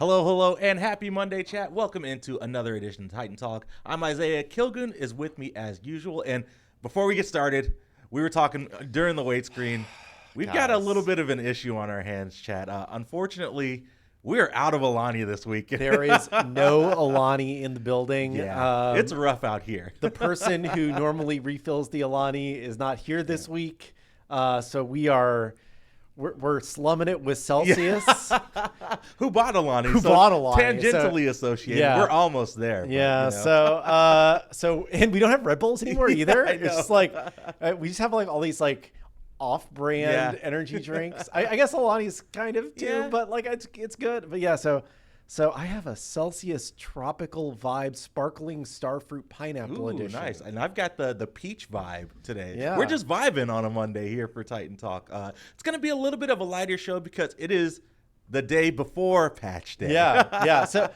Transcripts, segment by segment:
Hello, hello, and happy Monday, chat. Welcome into another edition of Titan Talk. I'm Isiah. Killgoon is with me as usual. And before we get started, we were talking during the wait screen. We've got a little bit of an issue on our hands, chat. Unfortunately, we are out of Alani this week. There is no Alani in the building. Yeah, it's rough out here. The person who normally refills the Alani is not here this week. So we're slumming it with Celsius. Yeah. Who bought Alani? Bought Alani? Tangentially associated. Yeah. We're almost there. Yeah. But, So and we don't have Red Bulls anymore either. I It's know. just like we just have like all these like off-brand energy drinks. I guess Alani's kind of too, but like it's good. But yeah, so I have a Celsius Tropical Vibe Sparkling Starfruit Pineapple Edition. Nice. And I've got the peach vibe today. Yeah. We're just vibing on a Monday here for Titan Talk. It's going to be a little bit of a lighter show because it is the day before patch day. Yeah. So,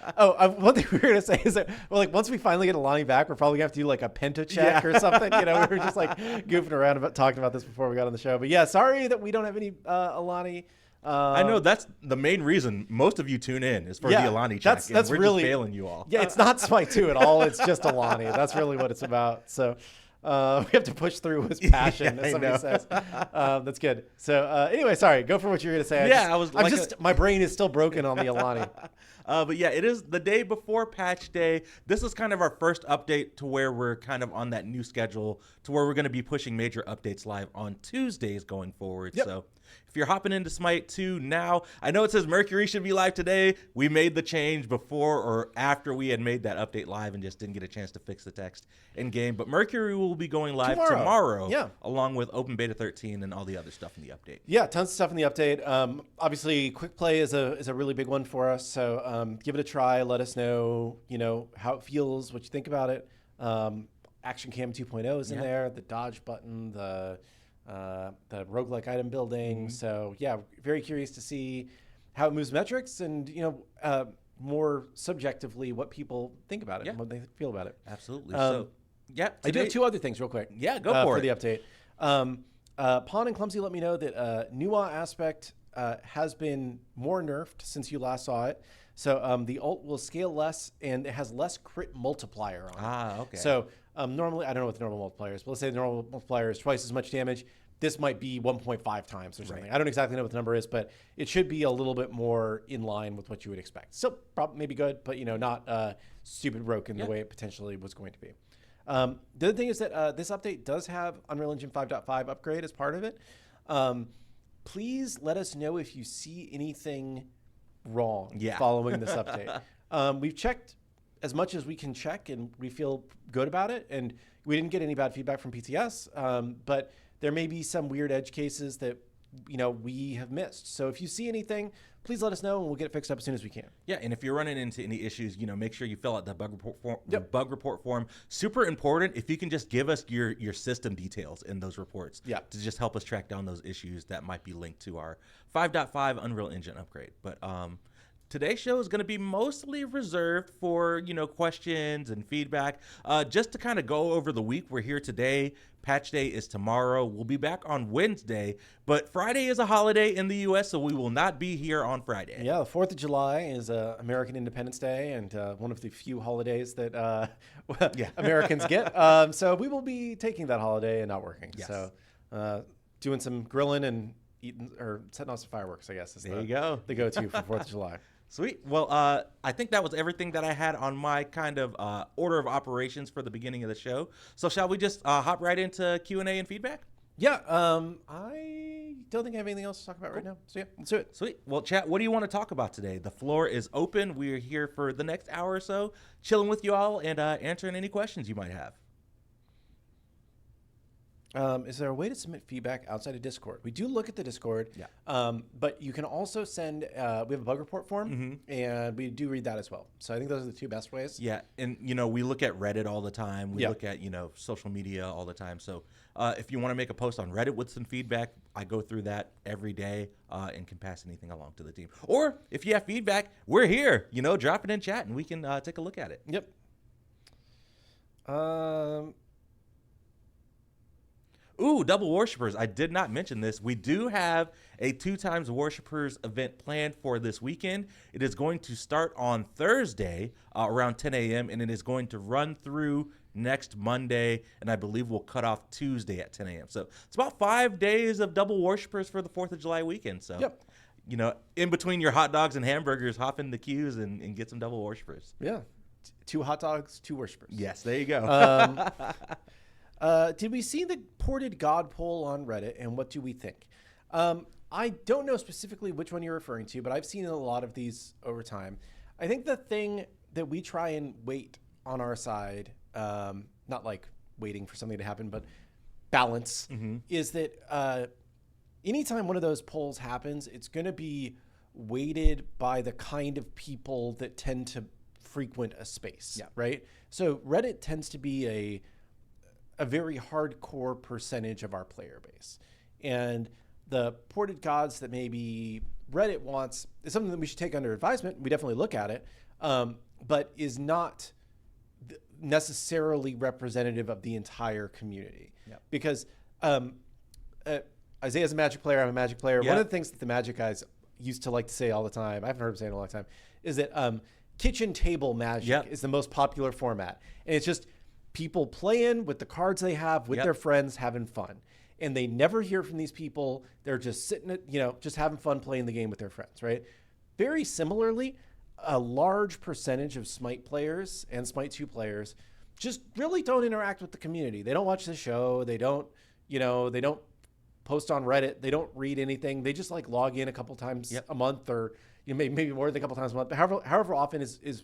one thing we were going to say is that, well, like once we finally get Alani back, we're probably going to have to do like a Penta check or something. We were just like goofing around talking about this before we got on the show. But yeah, sorry that we don't have any Alani. I know that's the main reason most of you tune in is for the Alani check. That's we're really just failing you all. Yeah, it's not SMITE 2 at all. It's just Alani. That's really what it's about. So we have to push through with passion, as somebody says. That's good. So anyway, sorry. Go for what you were going to say. My brain is still broken on the Alani. But yeah, it is the day before patch day. This is kind of our first update to where we're kind of on that new schedule to where we're going to be pushing major updates live on Tuesdays going forward. Yep. So if you're hopping into SMITE 2 now, I know it says Mercury should be live today. We made the change before or after we had made that update live and just didn't get a chance to fix the text in game. But Mercury will be going live tomorrow along with Open Beta 13 and all the other stuff in the update. Yeah, tons of stuff in the update. Obviously, quick play is a really big one for us. So give it a try. Let us know, how it feels, what you think about it. Action Cam 2.0 is in there. The dodge button, the roguelike item building. Mm-hmm. So yeah, very curious to see how it moves metrics and more subjectively what people think about it and what they feel about it. Absolutely. I do have two other things real quick. Yeah, go for the update. Pawn and Clumsy let me know that Nuwa aspect has been more nerfed since you last saw it. So the ult will scale less and it has less crit multiplier on it. Okay. So normally, I don't know what the normal multiplier is, but let's say the normal multiplier is twice as much damage. This might be 1.5 times or something. Right. I don't exactly know what the number is, but it should be a little bit more in line with what you would expect. Still probably maybe good, but not stupid broken the way it potentially was going to be. The other thing is that this update does have Unreal Engine 5.5 upgrade as part of it. Please let us know if you see anything wrong following this update. We've checked as much as we can check, and we feel good about it. And we didn't get any bad feedback from PTS, but there may be some weird edge cases that we have missed. So if you see anything, please let us know, and we'll get it fixed up as soon as we can. Yeah, and if you're running into any issues, make sure you fill out the bug report form. Super important. If you can just give us your system details in those reports, to just help us track down those issues that might be linked to our 5.5 Unreal Engine upgrade. But today's show is going to be mostly reserved for, questions and feedback. Just to kind of go over the week, we're here today. Patch day is tomorrow. We'll be back on Wednesday, but Friday is a holiday in the U.S., so we will not be here on Friday. Yeah, the 4th of July is American Independence Day, and one of the few holidays that Americans get. So we will be taking that holiday and not working. Yes. So doing some grilling and eating or setting off some fireworks, I guess, is you go. The go-to for 4th of July. Sweet. Well, I think that was everything that I had on my kind of order of operations for the beginning of the show. So shall we just hop right into Q&A and feedback? Yeah. I don't think I have anything else to talk about right now. So yeah, let's do it. Sweet. Well, chat, what do you want to talk about today? The floor is open. We're here for the next hour or so, chilling with you all and answering any questions you might have. Is there a way to submit feedback outside of Discord? We do look at the Discord, but you can also send, we have a bug report form, and we do read that as well. So I think those are the two best ways. Yeah, and, we look at Reddit all the time. We look at, social media all the time. So if you want to make a post on Reddit with some feedback, I go through that every day and can pass anything along to the team. Or if you have feedback, we're here, drop it in chat, and we can take a look at it. Yep. Ooh, double worshippers. I did not mention this. We do have a 2x worshippers event planned for this weekend. It is going to start on Thursday around 10 a.m. and it is going to run through next Monday, and I believe we'll cut off Tuesday at 10 a.m. So it's about 5 days of double worshippers for the 4th of July weekend. So, you know, in between your hot dogs and hamburgers, hop in the queues and get some double worshippers. Yeah. 2 hot dogs, 2 worshippers. Yes, there you go. Did we see the ported God poll on Reddit, and what do we think? I don't know specifically which one you're referring to, but I've seen a lot of these over time. I think the thing that we try and wait on our side, not like waiting for something to happen, but balance, is that anytime one of those polls happens, it's going to be weighted by the kind of people that tend to frequent a space, right? So Reddit tends to be a very hardcore percentage of our player base. And the ported gods that maybe Reddit wants is something that we should take under advisement. We definitely look at it, but is not necessarily representative of the entire community. Because Isaiah's a Magic player, I'm a Magic player. One of the things that the Magic guys used to like to say all the time, I haven't heard him say it in a long time, is that kitchen table Magic is the most popular format. And it's just people playing with the cards they have with their friends, having fun. And they never hear from these people. They're just sitting at, just having fun playing the game with their friends, right? Very similarly, a large percentage of SMITE players and SMITE 2 players just really don't interact with the community. They don't watch the show. They don't, they don't post on Reddit. They don't read anything. They just like log in a couple times a month, or maybe more than a couple times a month, but however often is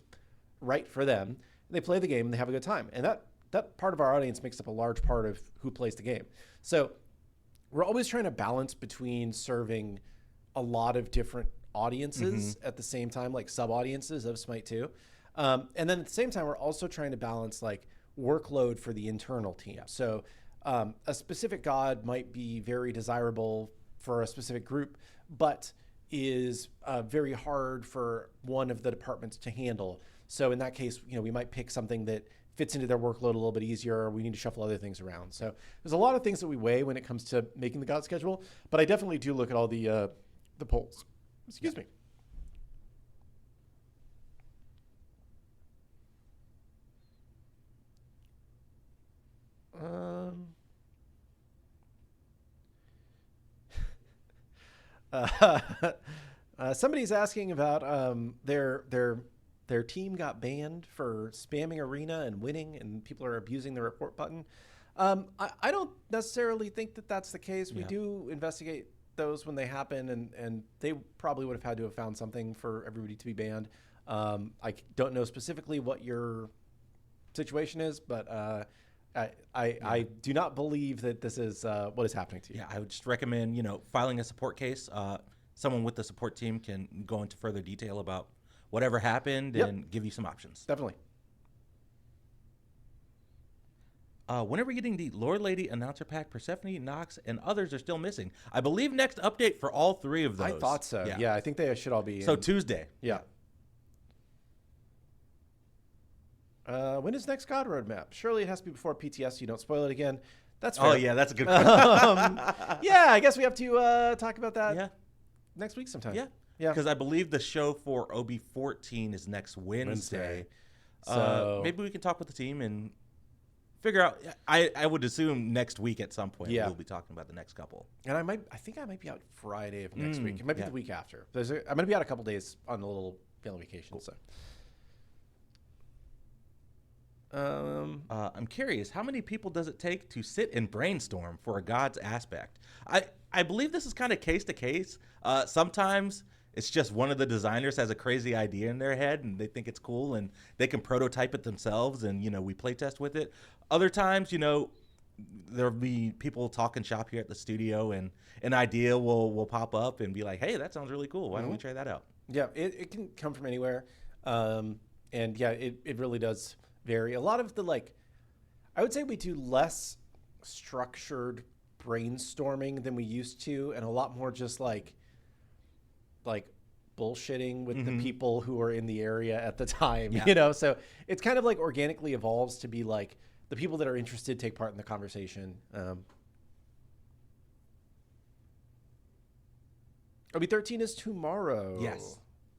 right for them. They play the game and they have a good time. And that part of our audience makes up a large part of who plays the game. So we're always trying to balance between serving a lot of different audiences at the same time, like sub-audiences of SMITE 2. And then at the same time, we're also trying to balance like workload for the internal team. So a specific god might be very desirable for a specific group, but is very hard for one of the departments to handle. So in that case, we might pick something that fits into their workload a little bit easier, or we need to shuffle other things around. So there's a lot of things that we weigh when it comes to making the god schedule, but I definitely do look at all the polls. Excuse me. Somebody's asking about their team got banned for spamming arena and winning, and people are abusing the report button. I don't necessarily think that that's the case. We do investigate those when they happen, and they probably would have had to have found something for everybody to be banned. I don't know specifically what your situation is, but I do not believe that this is what is happening to you. Yeah, I would just recommend, filing a support case. Someone with the support team can go into further detail about whatever happened and give you some options. Definitely. When are we getting the Lord Lady announcer pack? Persephone, Nox, and others are still missing. I believe next update for all 3 of those. I thought so. Yeah, I think they should all be So Tuesday. Yeah. When is next God roadmap? Surely it has to be before PTS so you don't spoil it again. That's fair. Oh, yeah, that's a good question. Yeah, I guess we have to talk about that next week sometime. Yeah. Because I believe the show for OB14 is next Wednesday. So maybe we can talk with the team and figure out. I would assume next week at some point we'll be talking about the next couple. And I think I might be out Friday of next week. It might be the week after. I'm going to be out a couple days on a little family vacation. Cool. So. I'm curious, how many people does it take to sit and brainstorm for a god's aspect? I believe this is kind of case to case. Sometimes it's just one of the designers has a crazy idea in their head and they think it's cool and they can prototype it themselves and, we play test with it. Other times, there'll be people talking shop here at the studio and an idea will pop up and be like, hey, that sounds really cool. Why don't we try that out? Yeah, it can come from anywhere. And yeah, it really does vary. A lot of the I would say we do less structured brainstorming than we used to, and a lot more just like bullshitting with the people who are in the area at the time, so it's kind of organically evolves to be the people that are interested take part in the conversation. OB13 is tomorrow. Yes.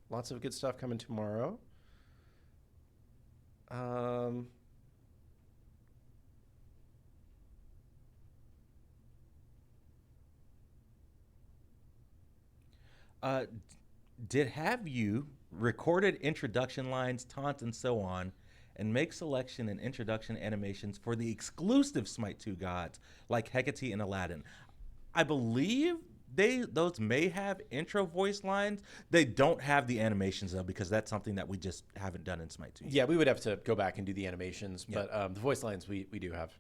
Lots of good stuff coming tomorrow. Did have you recorded introduction lines, taunts, and so on, and make selection and introduction animations for the exclusive Smite 2 gods like Hecate and Aladdin? I believe those may have intro voice lines. They don't have the animations though, because that's something that we just haven't done in Smite 2. Yeah, we would have to go back and do the animations, but the voice lines we do have.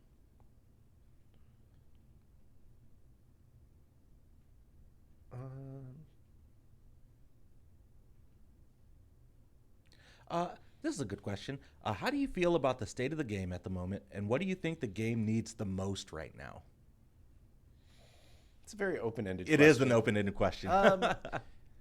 This is a good question. How do you feel about the state of the game at the moment, and what do you think the game needs the most right now? It's a very open-ended question. It is an open-ended question.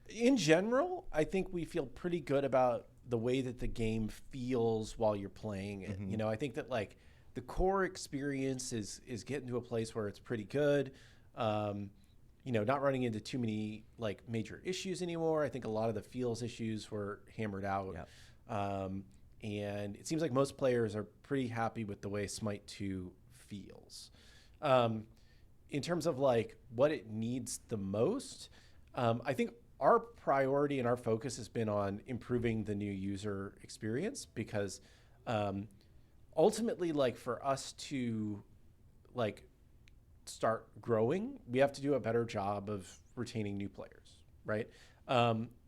In general, I think we feel pretty good about the way that the game feels while you're playing it. You know, I think that like the core experience is getting to a place where it's pretty good. You know, not running into too many like major issues anymore. I think a lot of the feels issues were hammered out. Yep. And it seems like most players are pretty happy with the way Smite 2 feels. In terms of like what it needs the most, I think our priority and our focus has been on improving the new user experience, because ultimately, like for us to like start growing, we have to do a better job of retaining new players, right? You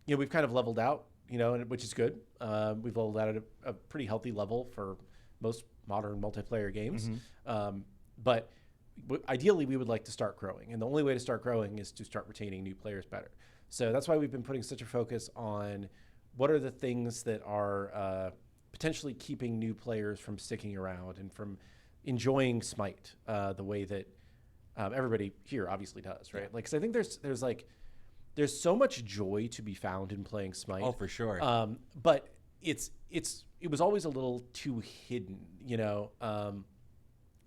know, we've kind of leveled out, you know, which is good. We've leveled out at a pretty healthy level for most modern multiplayer games. But ideally, we would like to start growing. And the only way to start growing is to start retaining new players better. So that's why we've been putting such a focus on what are the things that are potentially keeping new players from sticking around and from enjoying Smite the way that everybody here obviously does, right? Like, 'cause I think there's so much joy to be found in playing Smite. Oh, for sure. But it was always a little too hidden, you know.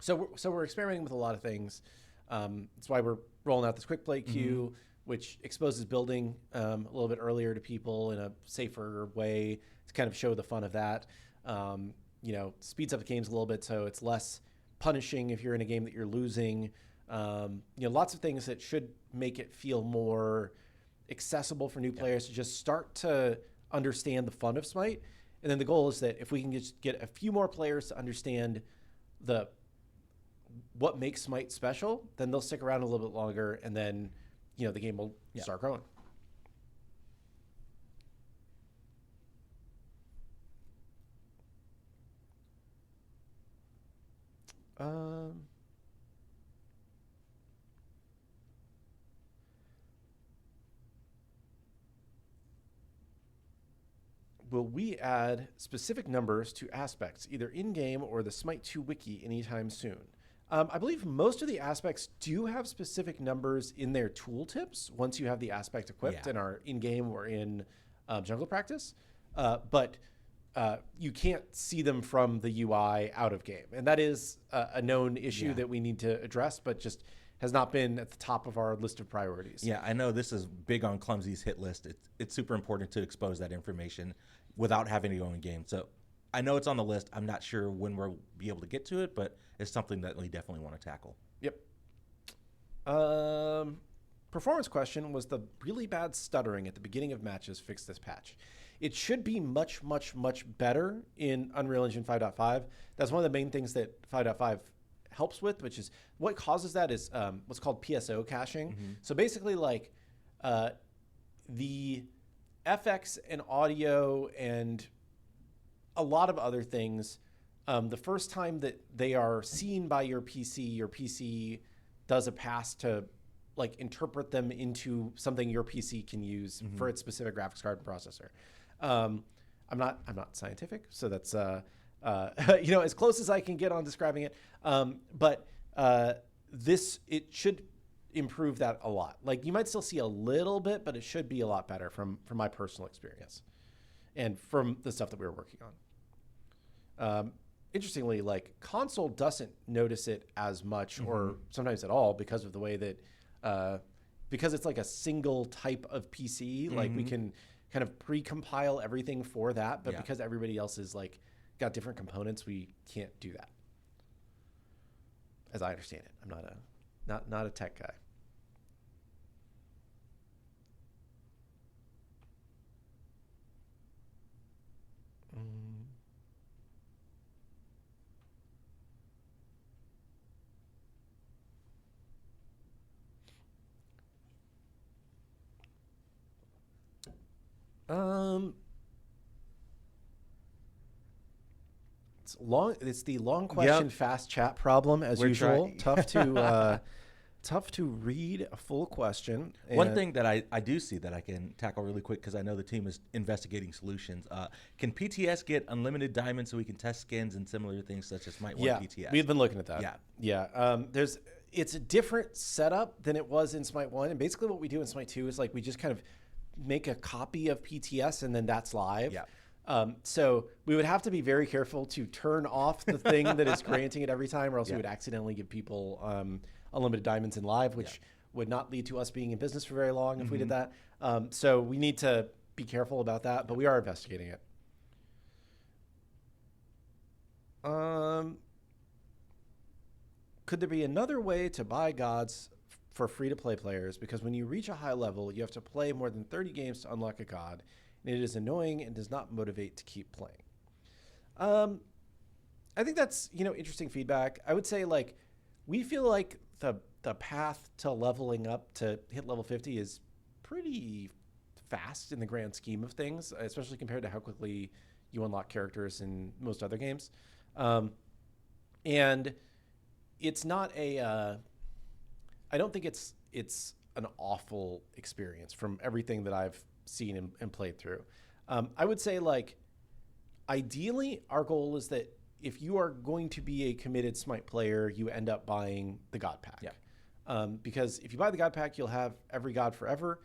So we're experimenting with a lot of things. That's why we're rolling out this quick play queue, which exposes building a little bit earlier to people in a safer way to kind of show the fun of that. You know, speeds up the games a little bit, so it's less punishing if you're in a game that you're losing. You know, lots of things that should make it feel more accessible for new players to just start to understand the fun of Smite. And then the goal is that if we can just get a few more players to understand what makes Smite special, then they'll stick around a little bit longer, and then, you know, the game will start growing. Will we add specific numbers to aspects, either in-game or the Smite 2 wiki, anytime soon? I believe most of the aspects do have specific numbers in their tooltips once you have the aspect equipped and are in-game or in jungle practice. But you can't see them from the UI out of game. And that is a known issue that we need to address, but just has not been at the top of our list of priorities. Yeah, I know this is big on Clumsy's hit list. It's super important to expose that information without having to go in game. So I know it's on the list. I'm not sure when we'll be able to get to it, but it's something that we definitely want to tackle. Yep. Performance question was the really bad stuttering at the beginning of matches fixed this patch. It should be much, much, much better in Unreal Engine 5.5. That's one of the main things that 5.5 helps with, which is what causes that is what's called PSO caching. So basically, like the FX and audio and a lot of other things, the first time that they are seen by your PC does a pass to like interpret them into something your PC can use for its specific graphics card and processor. I'm not scientific, so that's you know, as close as I can get on describing it. But it should improve that a lot. Like, you might still see a little bit, but it should be a lot better from my personal experience and from the stuff that we were working on. Interestingly, like, console doesn't notice it as much or sometimes at all because of the way that because it's like a single type of PC, like we can kind of pre-compile everything for that. But because everybody else is like got different components, we can't do that. As I understand it, I'm not a tech guy. It's long. It's the long question, fast chat problem as usual. Tough to read a full question. One thing that I do see that I can tackle really quick, because I know the team is investigating solutions. Can PTS get unlimited diamonds so we can test skins and similar things such as SMITE 1 PTS? We've been looking at that. It's a different setup than it was in SMITE 1. And basically what we do in SMITE 2 is like we just kind of make a copy of PTS and then that's live. So we would have to be very careful to turn off the thing that is granting it every time, or else we would accidentally give people unlimited diamonds in live, which would not lead to us being in business for very long if we did that. So we need to be careful about that, but we are investigating it. Could there be another way to buy gods for free-to-play players? Because when you reach a high level, you have to play more than 30 games to unlock a god, and it is annoying and does not motivate to keep playing. I think that's, interesting feedback. I would say, like, we feel like the path to leveling up to hit level 50 is pretty fast in the grand scheme of things, especially compared to how quickly you unlock characters in most other games. And it's not I don't think it's an awful experience from everything that I've seen and played through. I would say, like, ideally, our goal is that if you are going to be a committed SMITE player, you end up buying the God Pack. Because if you buy the God Pack, you'll have every God forever,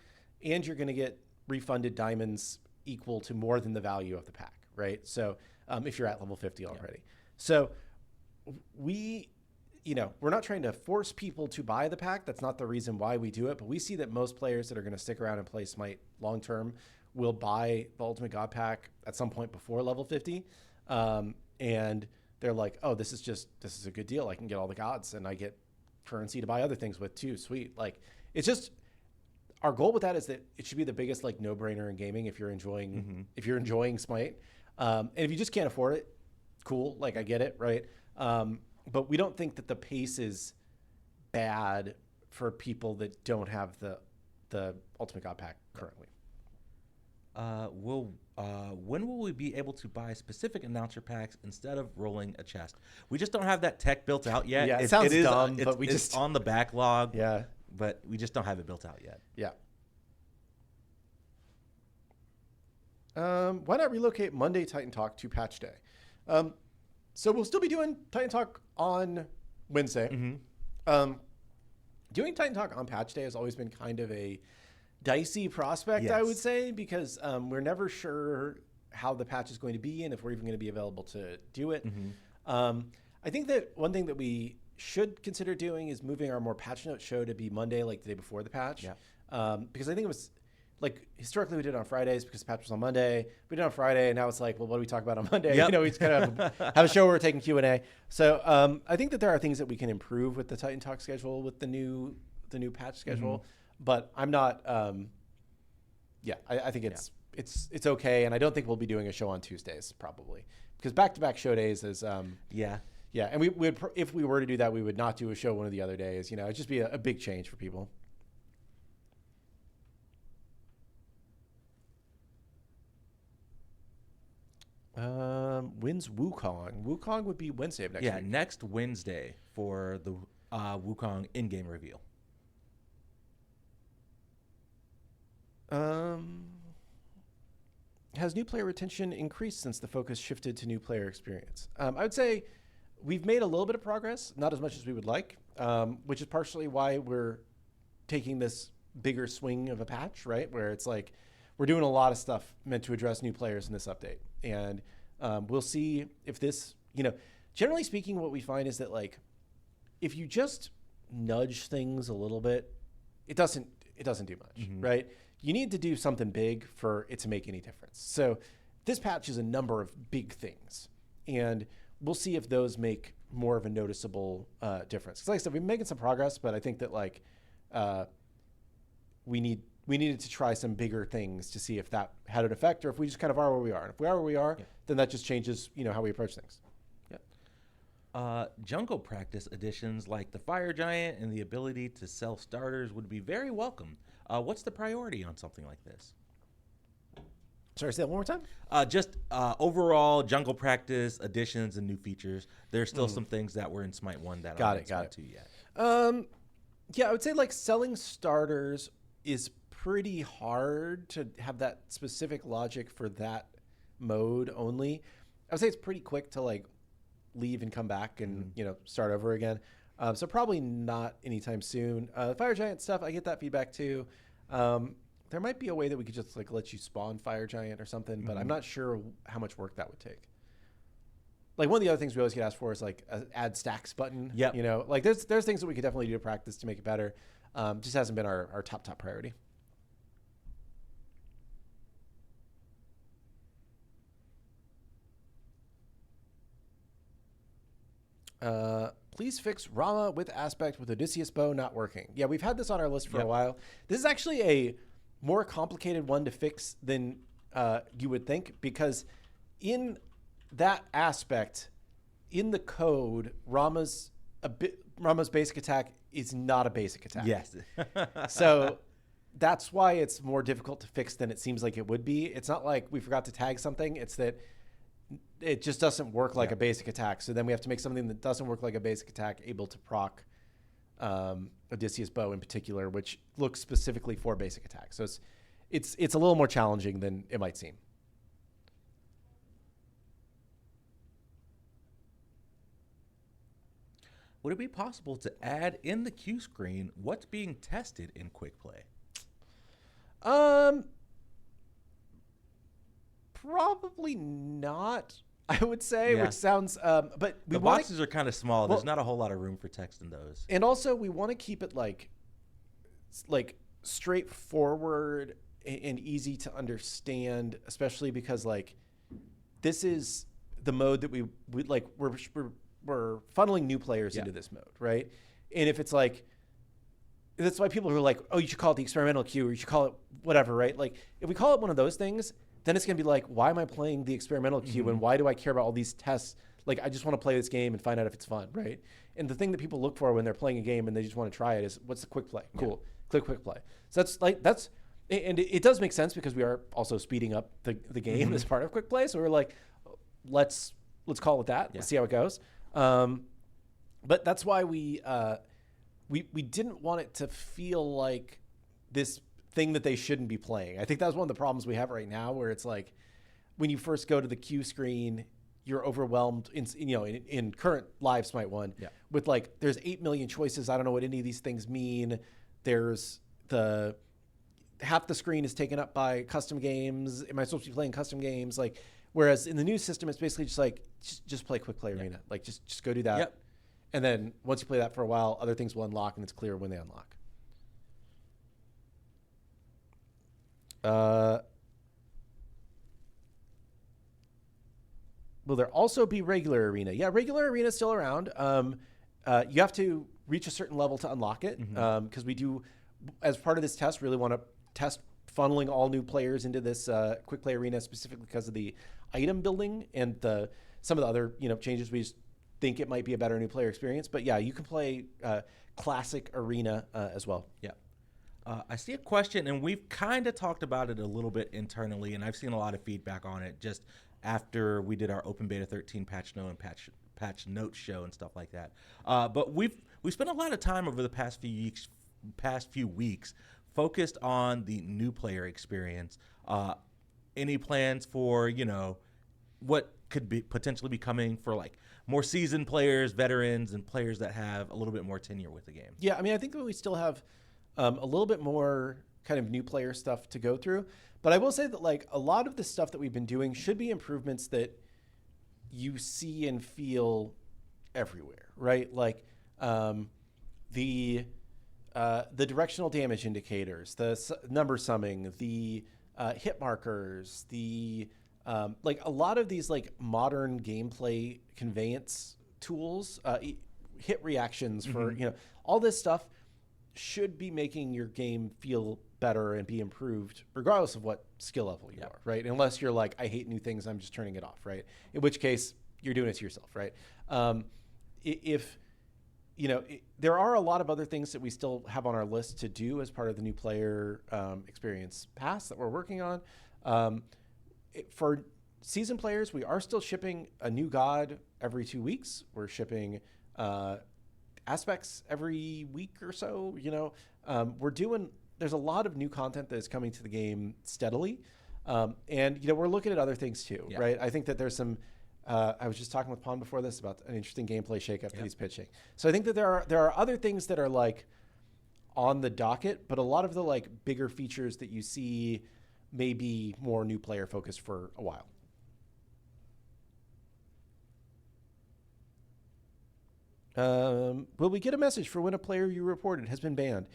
and you're going to get refunded diamonds equal to more than the value of the pack, right? So if you're at level 50 already. So we're not trying to force people to buy the pack. That's not the reason why we do it. But we see that most players that are going to stick around and play SMITE long term will buy the Ultimate God Pack at some point before level 50. And they're like, oh, this is a good deal. I can get all the gods and I get currency to buy other things with too. Sweet. Like, it's just, our goal with that is that it should be the biggest, like, no-brainer in gaming if you're enjoying SMITE. And if you just can't afford it, cool. Like, I get it, right? But we don't think that the pace is bad for people that don't have the Ultimate God Pack currently. When will we be able to buy specific announcer packs instead of rolling a chest? We just don't have that tech built out yet. Yeah, it sounds dumb, but it's on the backlog. Yeah. But we just don't have it built out yet. Yeah. Why not relocate Monday Titan Talk to patch day? So we'll still be doing Titan Talk on Wednesday. Doing Titan Talk on patch day has always been kind of a dicey prospect, I would say, because we're never sure how the patch is going to be and if we're even going to be available to do it. I think that one thing that we should consider doing is moving our more patch note show to be Monday, like the day before the patch. Because I think it was, like, historically we did it on Fridays because the patch was on Monday. We did it on Friday, and now it's like, well, what do we talk about on Monday? We just kind of have a show where we're taking Q&A. So I think that there are things that we can improve with the Titan Talk schedule with the new patch schedule. But I'm not. I think it's okay, and I don't think we'll be doing a show on Tuesdays probably because back-to-back show days is and we would, if we were to do that, we would not do a show one of the other days. It'd just be a big change for people. When's Wukong? Wukong would be Wednesday of next week. Yeah, next Wednesday for the Wukong in-game reveal. Has new player retention increased since the focus shifted to new player experience? I would say we've made a little bit of progress, not as much as we would like, which is partially why we're taking this bigger swing of a patch, right? Where it's like we're doing a lot of stuff meant to address new players in this update. And we'll see if this, generally speaking, what we find is that, like, if you just nudge things a little bit, it doesn't it doesn't do much, right? You need to do something big for it to make any difference. So this patch is a number of big things, and we'll see if those make more of a noticeable difference. Because like I said, we've been making some progress, but I think that like we needed to try some bigger things to see if that had an effect, or if we just kind of are where we are. And if we are where we are, then that just changes, how we approach things. Jungle practice additions like the Fire Giant and the ability to sell starters would be very welcome. What's the priority on something like this? Sorry, say that one more time? Just overall jungle practice additions and new features. There's still some things that were in Smite 1 that aren't in Smite 2 yet. Yeah, I would say like selling starters is pretty hard to have that specific logic for that mode only. I would say it's pretty quick to like leave and come back and start over again. So probably not anytime soon. The Fire Giant stuff, I get that feedback too. There might be a way that we could just like let you spawn Fire Giant or something, but I'm not sure how much work that would take. Like one of the other things we always get asked for is like a add stacks button. Yeah. Like there's things that we could definitely do to practice to make it better. Just hasn't been our top priority. Please fix Rama with aspect with Odysseus bow not working. Yeah, we've had this on our list for a while. This is actually a more complicated one to fix than you would think, because in that aspect, in the code, Rama's basic attack is not a basic attack. Yes. So that's why it's more difficult to fix than it seems like it would be. It's not like we forgot to tag something. It's that it just doesn't work like a basic attack. So then we have to make something that doesn't work like a basic attack able to proc Odysseus bow in particular, which looks specifically for basic attack. So it's a little more challenging than it might seem. Would it be possible to add in the queue screen what's being tested in quick play? Probably not, I would say, which sounds, but the boxes are kind of small. There's not a whole lot of room for text in those. And also we want to keep it like straightforward and easy to understand, especially because like this is the mode that we like, we're funneling new players into this mode, right? And if it's like, that's why people are like, oh, you should call it the experimental queue, or you should call it whatever, right? Like if we call it one of those things, then it's going to be like, why am I playing the experimental queue and why do I care about all these tests? Like, I just want to play this game and find out if it's fun, right? And the thing that people look for when they're playing a game and they just want to try it is, what's the quick play? Cool. Click quick play. So and it does make sense because we are also speeding up the game as part of quick play. So we're like, let's call it that. Let's see how it goes. But that's why we didn't want it to feel like this thing that they shouldn't be playing. I think that's one of the problems we have right now, where it's like when you first go to the queue screen, you're overwhelmed in current live Smite 1 with like, there's 8 million choices. I don't know what any of these things mean. There's half the screen is taken up by custom games. Am I supposed to be playing custom games? Like, whereas in the new system, it's basically just like, just play quick play arena. Like just go do that. Yep. And then once you play that for a while, other things will unlock and it's clear when they unlock. Will there also be regular arena? Yeah, regular arena is still around. You have to reach a certain level to unlock it, because we do, as part of this test, really want to test funneling all new players into this quick play arena, specifically because of the item building and some of the other changes. We just think it might be a better new player experience. But yeah, you can play classic arena as well. Yeah. I see a question, and we've kind of talked about it a little bit internally, and I've seen a lot of feedback on it just after we did our Open Beta 13 patch note and patch note show and stuff like that. But we've spent a lot of time over the past few weeks focused on the new player experience. Any plans for what could be potentially be coming for like more seasoned players, veterans, and players that have a little bit more tenure with the game? Yeah, I mean, I think that we still have a little bit more kind of new player stuff to go through. But I will say that like a lot of the stuff that we've been doing should be improvements that you see and feel everywhere, right? Like the the directional damage indicators, the number summing, the hit markers, the like a lot of these like modern gameplay conveyance tools, hit reactions for all this stuff should be making your game feel better and be improved regardless of what skill level you are, right? Unless you're like, I hate new things, I'm just turning it off, right? In which case you're doing it to yourself, right? If there are a lot of other things that we still have on our list to do as part of the new player experience pass that we're working on. For season players, we are still shipping a new god every 2 weeks. We're shipping aspects every week or so. There's a lot of new content that is coming to the game steadily. And we're looking at other things too, right? I think that there's some, I was just talking with Pon before this about an interesting gameplay shakeup that he's pitching. So I think that there are other things that are like on the docket, but a lot of the like bigger features that you see may be more new player focused for a while. Will we get a message for when a player you reported has been banned?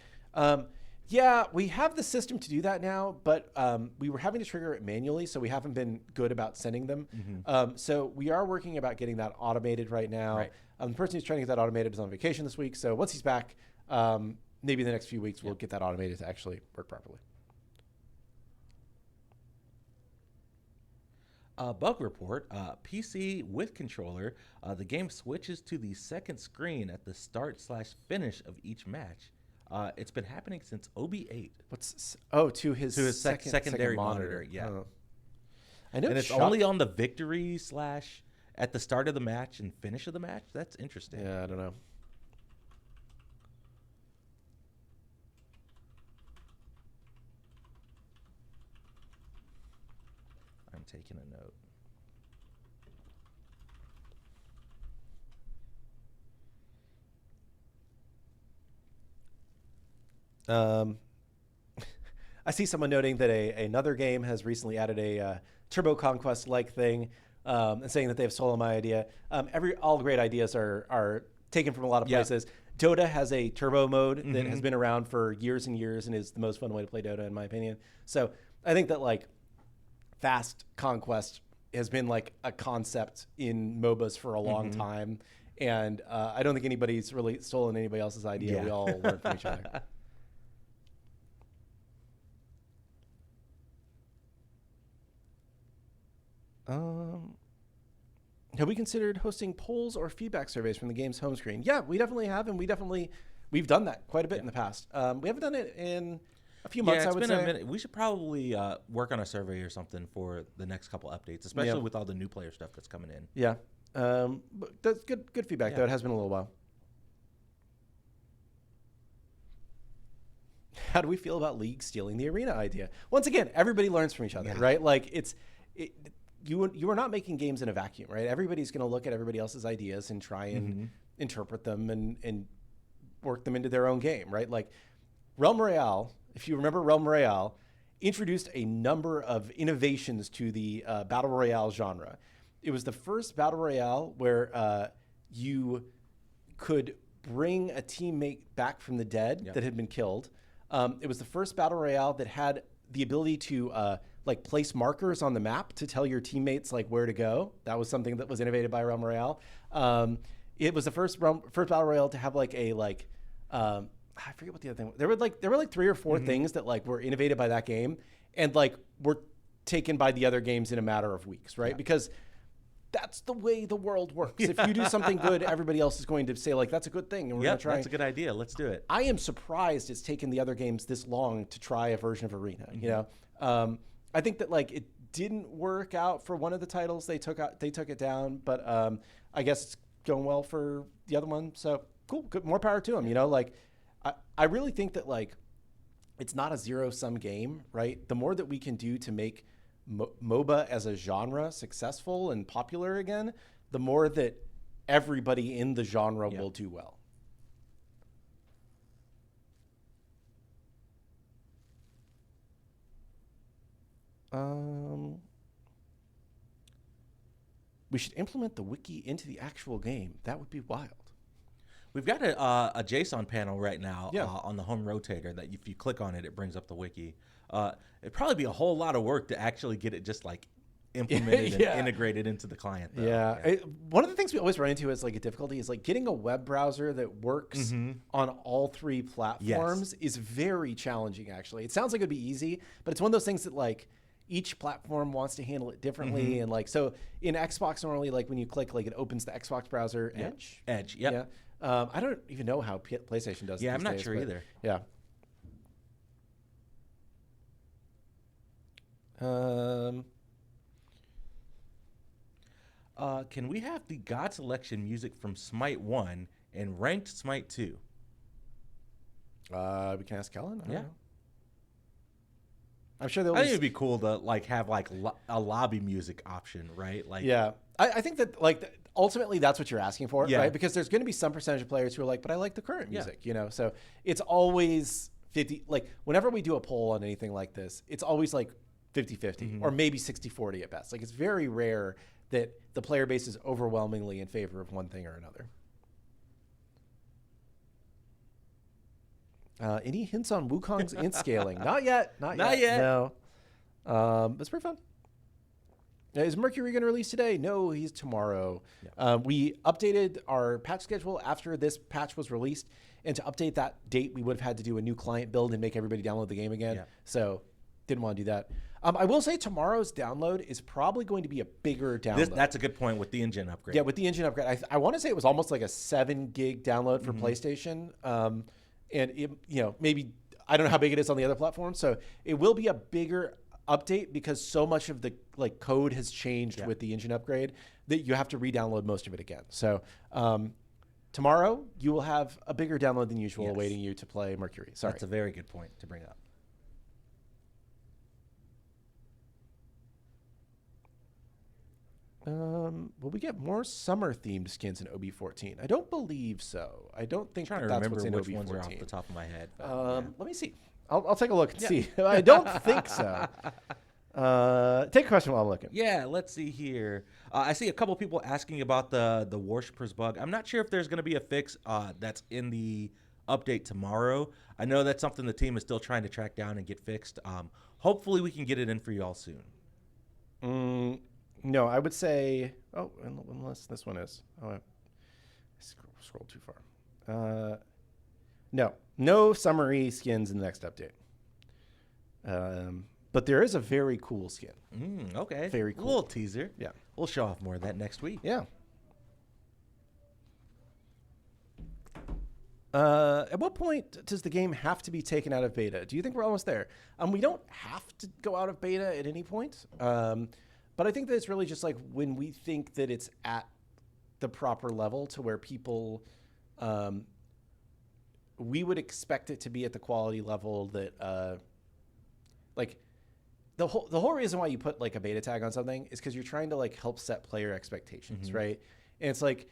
Yeah, we have the system to do that now, but we were having to trigger it manually, so we haven't been good about sending them. So we are working about getting that automated right now. Right. The person who's trying to get that automated is on vacation this week, so once he's back, maybe in the next few weeks, we'll get that automated to actually work properly. Bug report, PC with controller, the game switches to the second screen at the start/finish of each match. It's been happening since OB8. To his secondary monitor. Yeah. I know. And it's only on the victory / at the start of the match and finish of the match. That's interesting. Yeah, I don't know. I'm taking a note. I see someone noting that another game has recently added a Turbo Conquest-like thing, and saying that they have stolen my idea. All great ideas are taken from a lot of places. Dota has a turbo mode that has been around for years and years and is the most fun way to play Dota, in my opinion. So I think that like fast conquest has been like a concept in MOBAs for a long time. And I don't think anybody's really stolen anybody else's idea. We all learn from each other. Have we considered hosting polls or feedback surveys from the game's home screen? Yeah, we definitely have, and we've done that quite a bit in the past. We haven't done it in a few months, I would say. It's been a minute. We should probably work on a survey or something for the next couple updates, especially with all the new player stuff that's coming in. Yeah. But that's good feedback, though. It has been a little while. How do we feel about League stealing the arena idea? Once again, everybody learns from each other, right? Like you are not making games in a vacuum, right? Everybody's going to look at everybody else's ideas and try and interpret them and work them into their own game, right? Like Realm Royale, if you remember Realm Royale, introduced a number of innovations to the Battle Royale genre. It was the first Battle Royale where you could bring a teammate back from the dead that had been killed. It was the first Battle Royale that had the ability to like place markers on the map to tell your teammates like where to go. That was something that was innovated by Realm Royale. It was the first Battle Royale to have like a I forget what the other thing was. There were like 3 or 4 things that like were innovated by that game and like were taken by the other games in a matter of weeks, right? Because that's the way the world works. If you do something good, everybody else is going to say like that's a good thing and we're going to try. That's a good idea. Let's do it. I am surprised it's taken the other games this long to try a version of Arena, you know. I think that like it didn't work out for one of the titles. They took it down, but I guess it's going well for the other one. So cool, good, more power to them. You know, like I really think that like it's not a zero-sum game, right? The more that we can do to make MOBA as a genre successful and popular again, the more that everybody in the genre will do well. We should implement the wiki into the actual game. That would be wild. We've got a JSON panel right now on the home rotator that if you click on it, it brings up the wiki. It'd probably be a whole lot of work to actually get it just like implemented and integrated into the client. Though. One of the things we always run into as like a difficulty is like getting a web browser that works on all 3 platforms is very challenging. Actually, it sounds like it'd be easy, but it's one of those things that like each platform wants to handle it differently. And like, so in Xbox, normally, like when you click, like it opens the Xbox browser Edge. Yeah. I don't even know how PlayStation does it. Yeah, I'm not sure either. Yeah. Can we have the God Selection music from SMITE 1 and ranked SMITE 2? We can ask Kellen. I don't know. I'm sure I think it'd be cool to like have like a lobby music option, right? Like, I think that like ultimately that's what you're asking for, right? Because there's going to be some percentage of players who are like, but I like the current music, you know. So it's always 50. Like whenever we do a poll on anything like this, it's always like 50-50 or maybe 60-40 at best. Like it's very rare that the player base is overwhelmingly in favor of one thing or another. Any hints on Wukong's int scaling? Not yet. Not yet. No. It's pretty fun. Is Mercury going to release today? No, he's tomorrow. Yeah. We updated our patch schedule after this patch was released. And to update that date, we would have had to do a new client build and make everybody download the game again. Yeah. So didn't want to do that. I will say tomorrow's download is probably going to be a bigger download. That's a good point with the engine upgrade. Yeah, with the engine upgrade. I want to say it was almost like a 7 gig download for PlayStation. And it, you know, maybe I don't know how big it is on the other platforms. So it will be a bigger update because so much of the like code has changed with the engine upgrade that you have to re-download most of it again. So tomorrow you will have a bigger download than usual awaiting you to play Mercury. Sorry. That's a very good point to bring up. Will we get more summer-themed skins in OB14? I don't believe so. I don't think that's what's in OB14. Ones are off the top of my head. Let me see. I'll take a look and see. I don't think so. Take a question while I'm looking. Yeah, let's see here. I see a couple people asking about the Worshippers bug. I'm not sure if there's going to be a fix that's in the update tomorrow. I know that's something the team is still trying to track down and get fixed. Hopefully we can get it in for you all soon. No, I would say, unless this one is. Oh, I scrolled too far. No summary skins in the next update. But there is a very cool skin. Okay. Very cool. A little teaser. Yeah. We'll show off more of that next week. Yeah. At what point does the game have to be taken out of beta? Do you think we're almost there? We don't have to go out of beta at any point. But I think that it's really just like when we think that it's at the proper level to where people, we would expect it to be at the quality level that, like the whole reason why you put like a beta tag on something is because you're trying to like help set player expectations, right? And it's like,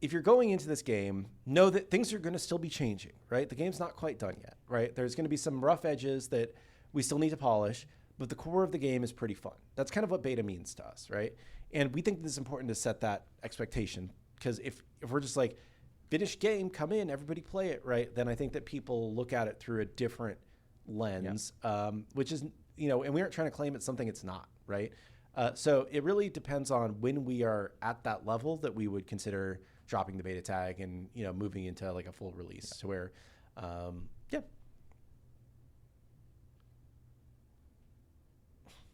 if you're going into this game, know that things are going to still be changing, right? The game's not quite done yet, right? There's going to be some rough edges that we still need to polish, but the core of the game is pretty fun. That's kind of what beta means to us, right? And we think it's important to set that expectation because if we're just like, finished game, come in, everybody play it, right? Then I think that people look at it through a different lens, which is, you know, and we aren't trying to claim it's something it's not, right? So it really depends on when we are at that level that we would consider dropping the beta tag and, you know, moving into like a full release to where,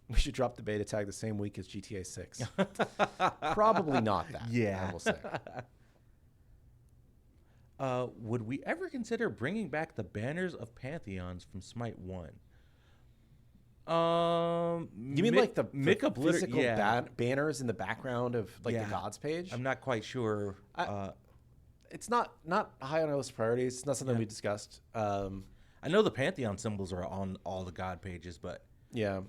we should drop the beta tag the same week as GTA 6. Probably not that. Yeah. I will say. Would we ever consider bringing back the banners of Pantheons from SMITE 1? You mean like the physical banners in the background of like the gods page? I'm not quite sure. It's not high on our list of priorities. It's not something we discussed. I know the Pantheon symbols are on all the god pages, but yeah.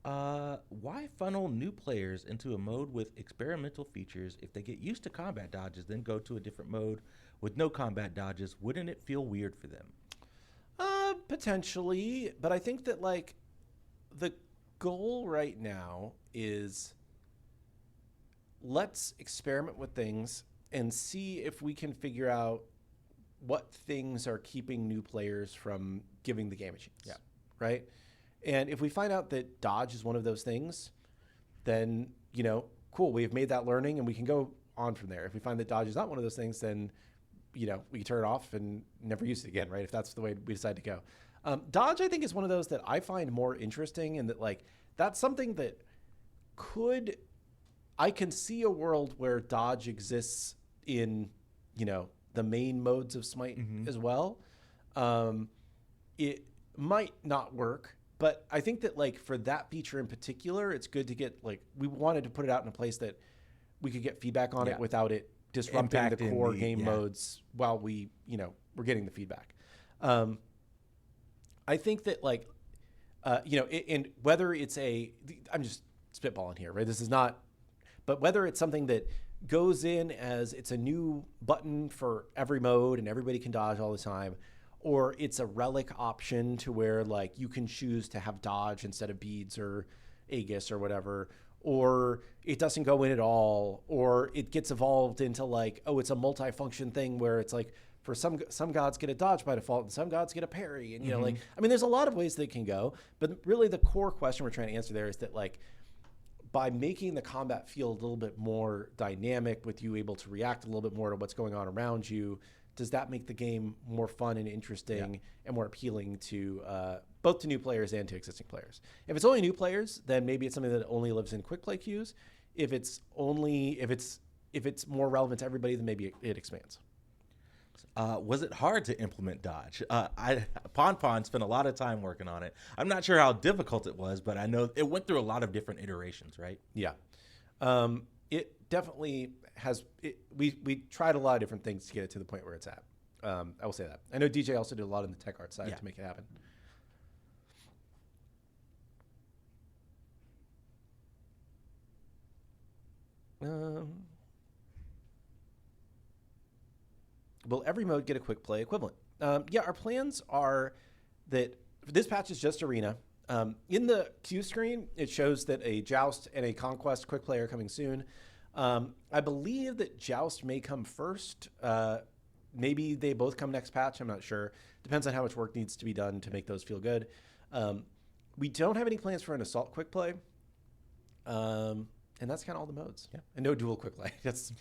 Why funnel new players into a mode with experimental features if they get used to combat dodges, then go to a different mode with no combat dodges? Wouldn't it feel weird for them? Potentially, but I think that like the goal right now is let's experiment with things and see if we can figure out what things are keeping new players from giving the game a chance. Yeah. Right. And if we find out that dodge is one of those things, then, cool, we've made that learning and we can go on from there. If we find that dodge is not one of those things, then, we can turn it off and never use it again, right? If that's the way we decide to go. Dodge, I think, is one of those that I find more interesting, and that, like, that's something that I can see a world where dodge exists in, the main modes of Smite as well. It might not work, but I think that, like, for that feature in particular, it's good to get, like, we wanted to put it out in a place that we could get feedback on it without it disrupting the core game modes while we, we're getting the feedback. I think that, like, and whether it's I'm just spitballing here, right? This is not, but whether it's something that goes in as it's a new button for every mode and everybody can dodge all the time, or it's a relic option to where, like, you can choose to have dodge instead of beads or Aegis or whatever, or it doesn't go in at all, or it gets evolved into, like, it's a multi-function thing where it's like, for some gods get a dodge by default and some gods get a parry. And, there's a lot of ways they can go, but really the core question we're trying to answer there is that, like, by making the combat feel a little bit more dynamic, with you able to react a little bit more to what's going on around you, does that make the game more fun and interesting and more appealing to both to new players and to existing players? If it's only new players, then maybe it's something that only lives in quick play queues. If it's more relevant to everybody, then maybe it expands. Was it hard to implement dodge? Pon spent a lot of time working on it. I'm not sure how difficult it was, but I know it went through a lot of different iterations, right? Yeah. It definitely has. We tried a lot of different things to get it to the point where it's at. I will say that. I know DJ also did a lot on the tech art side to make it happen. Will every mode get a quick play equivalent? Our plans are that this patch is just Arena. In the queue screen, it shows that a Joust and a Conquest quick play are coming soon. I believe that Joust may come first. Maybe they both come next patch. I'm not sure. Depends on how much work needs to be done to make those feel good. We don't have any plans for an Assault quick play. And that's kind of all the modes. Yeah. And no dual quick play. That's...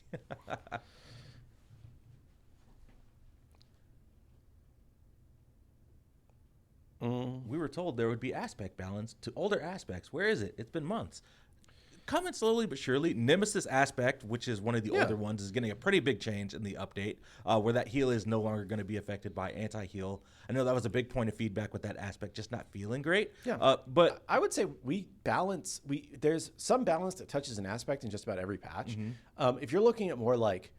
We were told there would be aspect balance to older aspects. Where is it? It's been months. Coming slowly but surely. Nemesis aspect, which is one of the older ones, is getting a pretty big change in the update, where that heal is no longer going to be affected by anti-heal. I know that was a big point of feedback with that aspect, just not feeling great. Yeah. But I would say there's some balance that touches an aspect in just about every patch. If you're looking at more like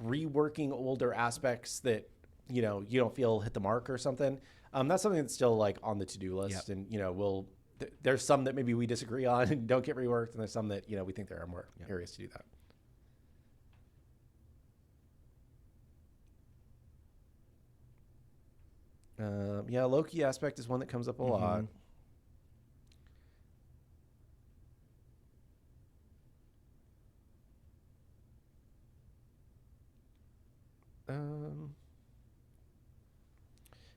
reworking older aspects that, you don't feel hit the mark or something, that's something that's still, like, on the to-do list. And, there's some that maybe we disagree on and don't get reworked, and there's some that, we think there are more areas to do that. Loki aspect is one that comes up a lot.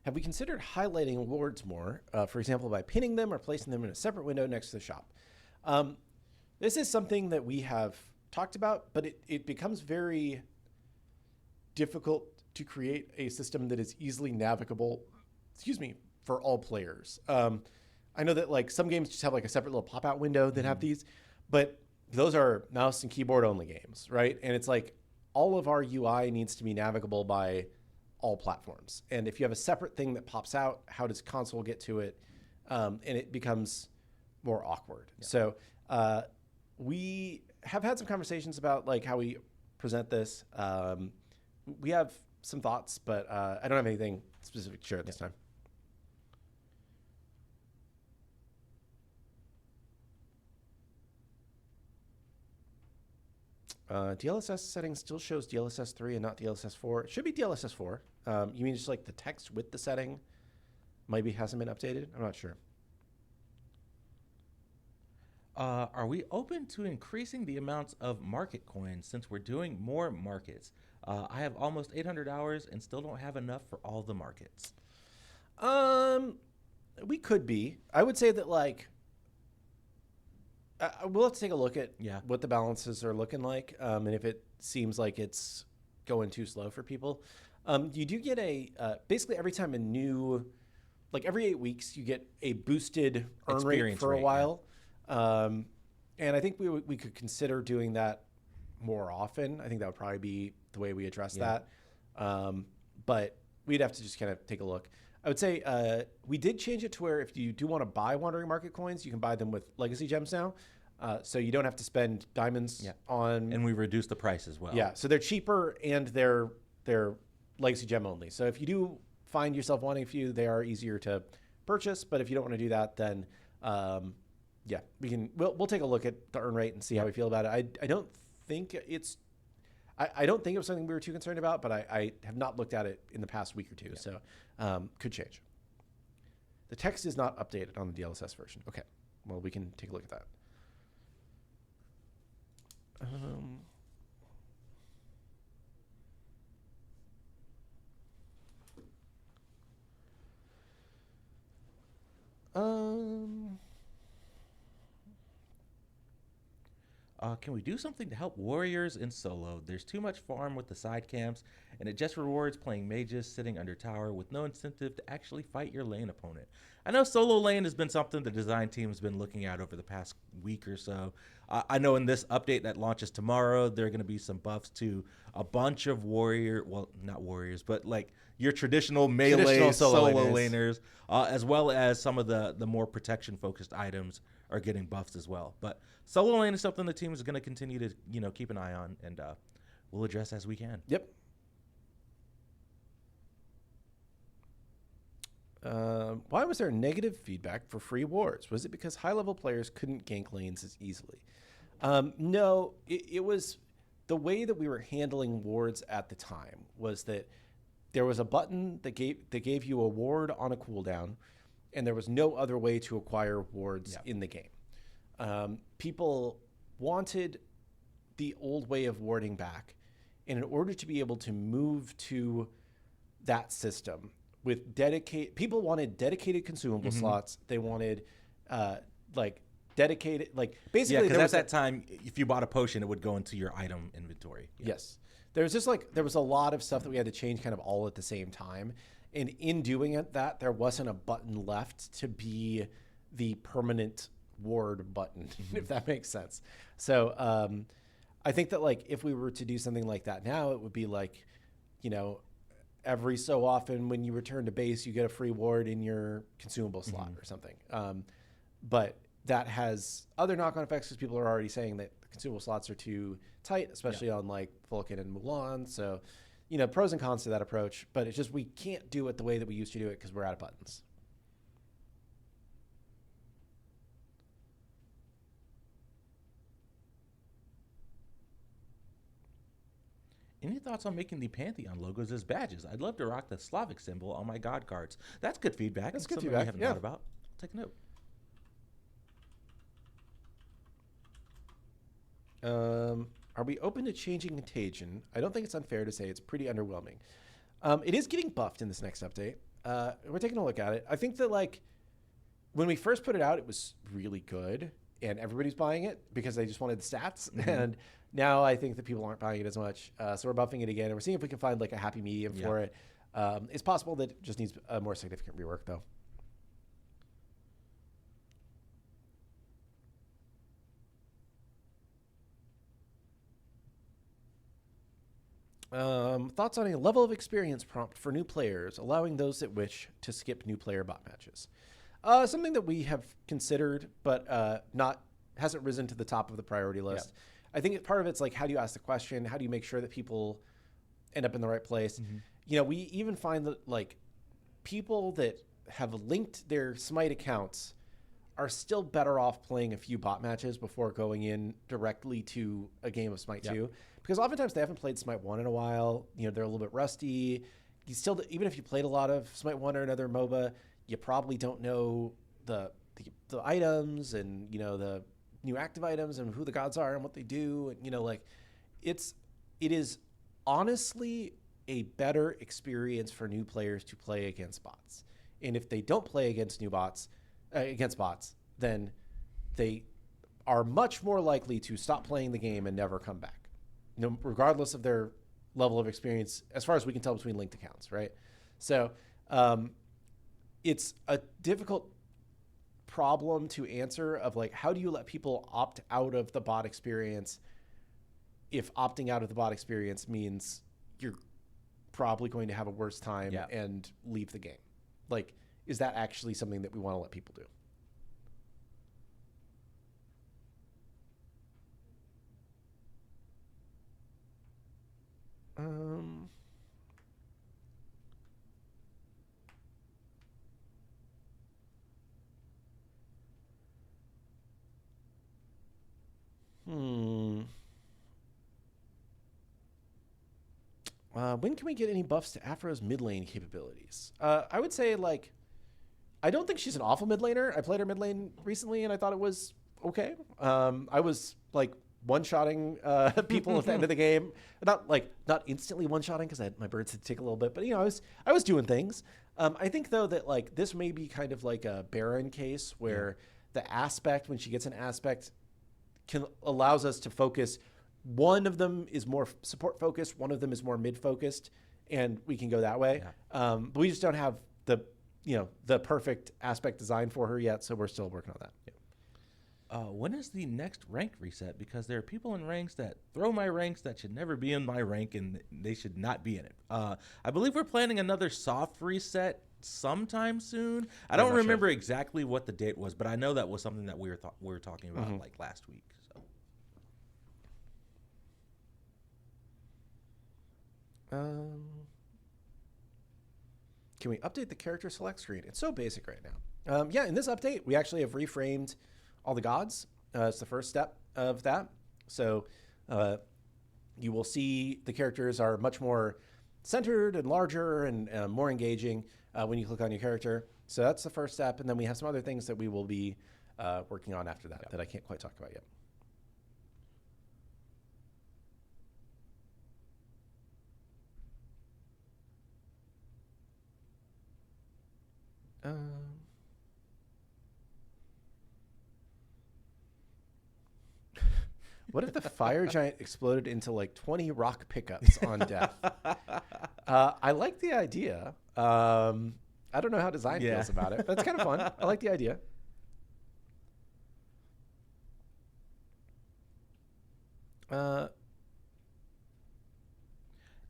Have we considered highlighting awards more, for example, by pinning them or placing them in a separate window next to the shop? This is something that we have talked about, but it becomes very difficult to create a system that is easily navigable, for all players. I know that, like, some games just have, like, a separate little pop-out window that have these, but those are mouse and keyboard only games, right? And it's like all of our UI needs to be navigable by all platforms. And if you have a separate thing that pops out, how does console get to it? And it becomes more awkward. Yeah. So we have had some conversations about, like, how we present this. We have some thoughts, but I don't have anything specific to share at this time. DLSS settings still shows DLSS 3 and not DLSS 4. It should be DLSS 4. You mean just like the text with the setting maybe hasn't been updated? I'm not sure. Are we open to increasing the amounts of market coins since we're doing more markets? I have almost 800 hours and still don't have enough for all the markets. We could be. I would say that like we'll have to take a look at what the balances are looking like, and if it seems like it's going too slow for people. You do get basically every time like every 8 weeks, you get a boosted earn rate for a while. Yeah. And I think we could consider doing that more often. I think that would probably be the way we address that. But we'd have to just kind of take a look. I would say we did change it to where if you do want to buy Wandering Market coins, you can buy them with Legacy Gems now. So you don't have to spend diamonds on... And we reduced the price as well. Yeah, so they're cheaper and they're Legacy Gem only. So if you do find yourself wanting a few, they are easier to purchase. But if you don't want to do that, then we'll take a look at the earn rate and see how we feel about it. I don't think it's... I don't think it was something we were too concerned about, but I have not looked at it in the past week or two, so could change. The text is not updated on the DLSS version. Okay, well, we can take a look at that. Can we do something to help warriors in solo? There's too much farm with the side camps, and it just rewards playing mages sitting under tower with no incentive to actually fight your lane opponent. I know solo lane has been something the design team has been looking at over the past week or so. I know in this update that launches tomorrow, there are going to be some buffs to a bunch of not warriors, but like your traditional melee solo laners, as well as some of the more protection-focused items are getting buffs as well. But solo lane is something the team is going to continue to keep an eye on, and we'll address as we can. Yep. Why was there negative feedback for free wards? Was it because high-level players couldn't gank lanes as easily? No, it was the way that we were handling wards at the time was that there was a button that gave you a ward on a cooldown, and there was no other way to acquire wards in the game. People wanted the old way of warding back, and in order to be able to move to that system with people wanted dedicated consumable slots. They wanted dedicated, basically. Because at that time, if you bought a potion, it would go into your item inventory. Yeah. Yes. There was a lot of stuff that we had to change kind of all at the same time. And in doing it, there wasn't a button left to be the permanent ward button, if that makes sense. So I think that if we were to do something like that now, it would be every so often when you return to base, you get a free ward in your consumable slot or something. But that has other knock-on effects because people are already saying that the consumable slots are too tight, especially on Vulcan and Mulan. So, pros and cons to that approach, but it's just we can't do it the way that we used to do it because we're out of buttons. Any thoughts on making the Pantheon logos as badges? I'd love to rock the Slavic symbol on my god cards. That's good feedback. That's good feedback. We haven't thought about. I'll take a note. Are we open to changing Contagion? I don't think it's unfair to say it's pretty underwhelming. It is getting buffed in this next update. We're taking a look at it. I think that when we first put it out, it was really good and everybody's buying it because they just wanted the stats. And now I think that people aren't buying it as much. So we're buffing it again and we're seeing if we can find a happy medium for it. It's possible that it just needs a more significant rework though. Thoughts on a level of experience prompt for new players, allowing those that wish to skip new player bot matches. Something that we have considered, but hasn't risen to the top of the priority list. I think part of it's how do you ask the question? How do you make sure that people end up in the right place? We even find that people that have linked their SMITE accounts are still better off playing a few bot matches before going in directly to a game of Smite 2, because oftentimes they haven't played Smite 1 in a while. They're a little bit rusty. You still, even if you played a lot of Smite 1 or another MOBA, you probably don't know the items and the new active items and who the gods are and what they do, and it is honestly a better experience for new players to play against bots. And if they don't play against bots, then they are much more likely to stop playing the game and never come back, regardless of their level of experience, as far as we can tell between linked accounts, right? So it's a difficult problem to answer of like, how do you let people opt out of the bot experience if opting out of the bot experience means you're probably going to have a worse time and leave the game? Like, is that actually something that we want to let people do? When can we get any buffs to Afro's mid lane capabilities? I would say, like, I don't think she's an awful mid laner. I played her mid lane recently, and I thought it was okay. I was, like, one-shotting people at the end of the game. Not instantly one-shotting, because my birds had to take a little bit. But, I was doing things. I think, though, that, like, this may be kind of like a Baron case where the aspect, when she gets an aspect, allows us to focus. One of them is more support focused, one of them is more mid focused, and we can go that way. But we just don't have the perfect aspect design for her yet, so we're still working on that. When is the next rank reset? Because there are people in ranks that throw my ranks that should never be in my rank, and they should not be in it. I believe we're planning another soft reset sometime soon. I don't remember exactly what the date was, but I know that was something that we were talking about like last week. Can we update the character select screen? It's so basic right now. In this update, we actually have reframed all the gods. It's the first step of that. So you will see the characters are much more centered and larger and more engaging when you click on your character. So that's the first step. And then we have some other things that we will be working on after that that I can't quite talk about yet. What if the fire giant exploded into like 20 rock pickups on death? I like the idea. I don't know how design feels about it. That's kind of fun. I like the idea.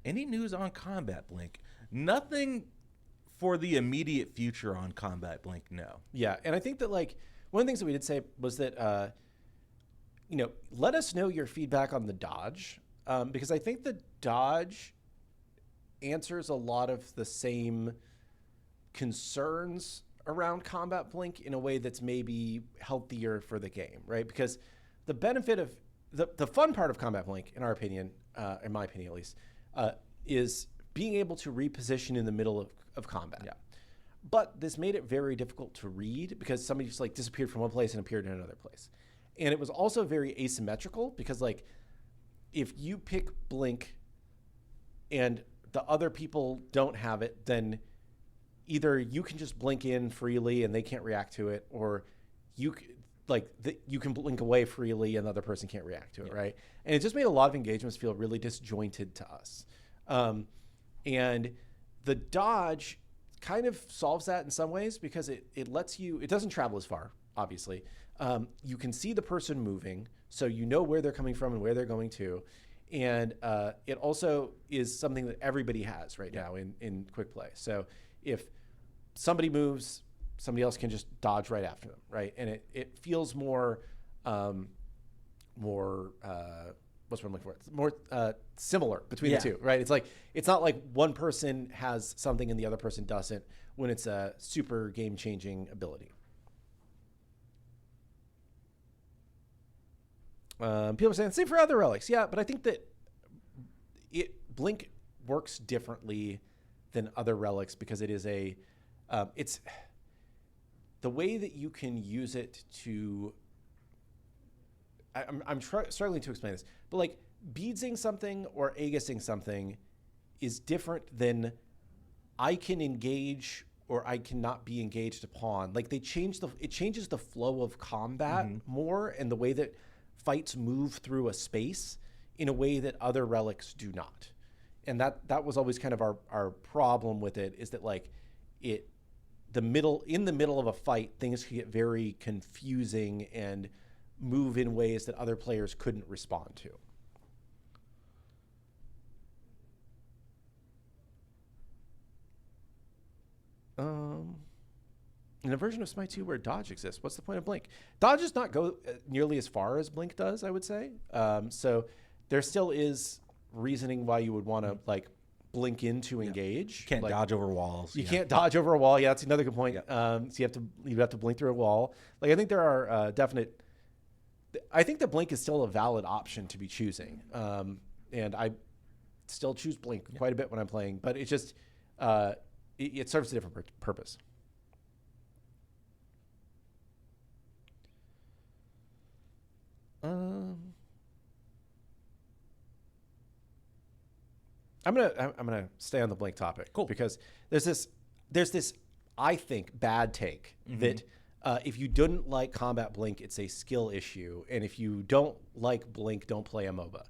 Any news on Combat Blink? Nothing for the immediate future on Combat Blink, no. Yeah, and I think that, like, one of the things that we did say was that, let us know your feedback on the dodge, because I think the dodge answers a lot of the same concerns around Combat Blink in a way that's maybe healthier for the game, right? Because the benefit of the fun part of Combat Blink, in our opinion, in my opinion at least, is being able to reposition in the middle of combat. Yeah. But this made it very difficult to read because somebody just like disappeared from one place and appeared in another place. And it was also very asymmetrical because, like, if you pick Blink and the other people don't have it, then either you can just blink in freely and they can't react to it, or you can blink away freely and the other person can't react to it, right? And it just made a lot of engagements feel really disjointed to us. And the dodge kind of solves that in some ways because it lets you, it doesn't travel as far, obviously. You can see the person moving, so you know where they're coming from and where they're going to. And it also is something that everybody has right now in quick play. So if somebody moves, somebody else can just dodge right after them, right? And it feels more, what's what I'm looking for? It's more similar between the two, right? It's like, it's not like one person has something and the other person doesn't when it's a super game-changing ability. People are saying same for other relics. Yeah, but I think that Blink works differently than other relics because it is it's the way that you can use it to. I'm struggling to explain this, but like beadsing something or aegissing something is different than I can engage or I cannot be engaged upon. Like it changes the flow of combat more and the way that fights move through a space in a way that other relics do not. And that was always kind of our problem with it, is that like in the middle of a fight, things can get very confusing and move in ways that other players couldn't respond to. In a version of SMITE 2 where dodge exists, what's the point of blink? Dodge does not go nearly as far as blink does, I would say. So there still is reasoning why you would want to like blink in to engage. You can't like, dodge over walls. You can't dodge over a wall. Yeah, that's another good point. So you have to blink through a wall. Like I think there are definite. I think that blink is still a valid option to be choosing, and I still choose blink quite a bit when I'm playing. But it just it serves a different purpose. I'm gonna stay on the blink topic, cool, because there's this I think bad take that if you didn't like combat blink, it's a skill issue, and if you don't like blink, don't play a MOBA.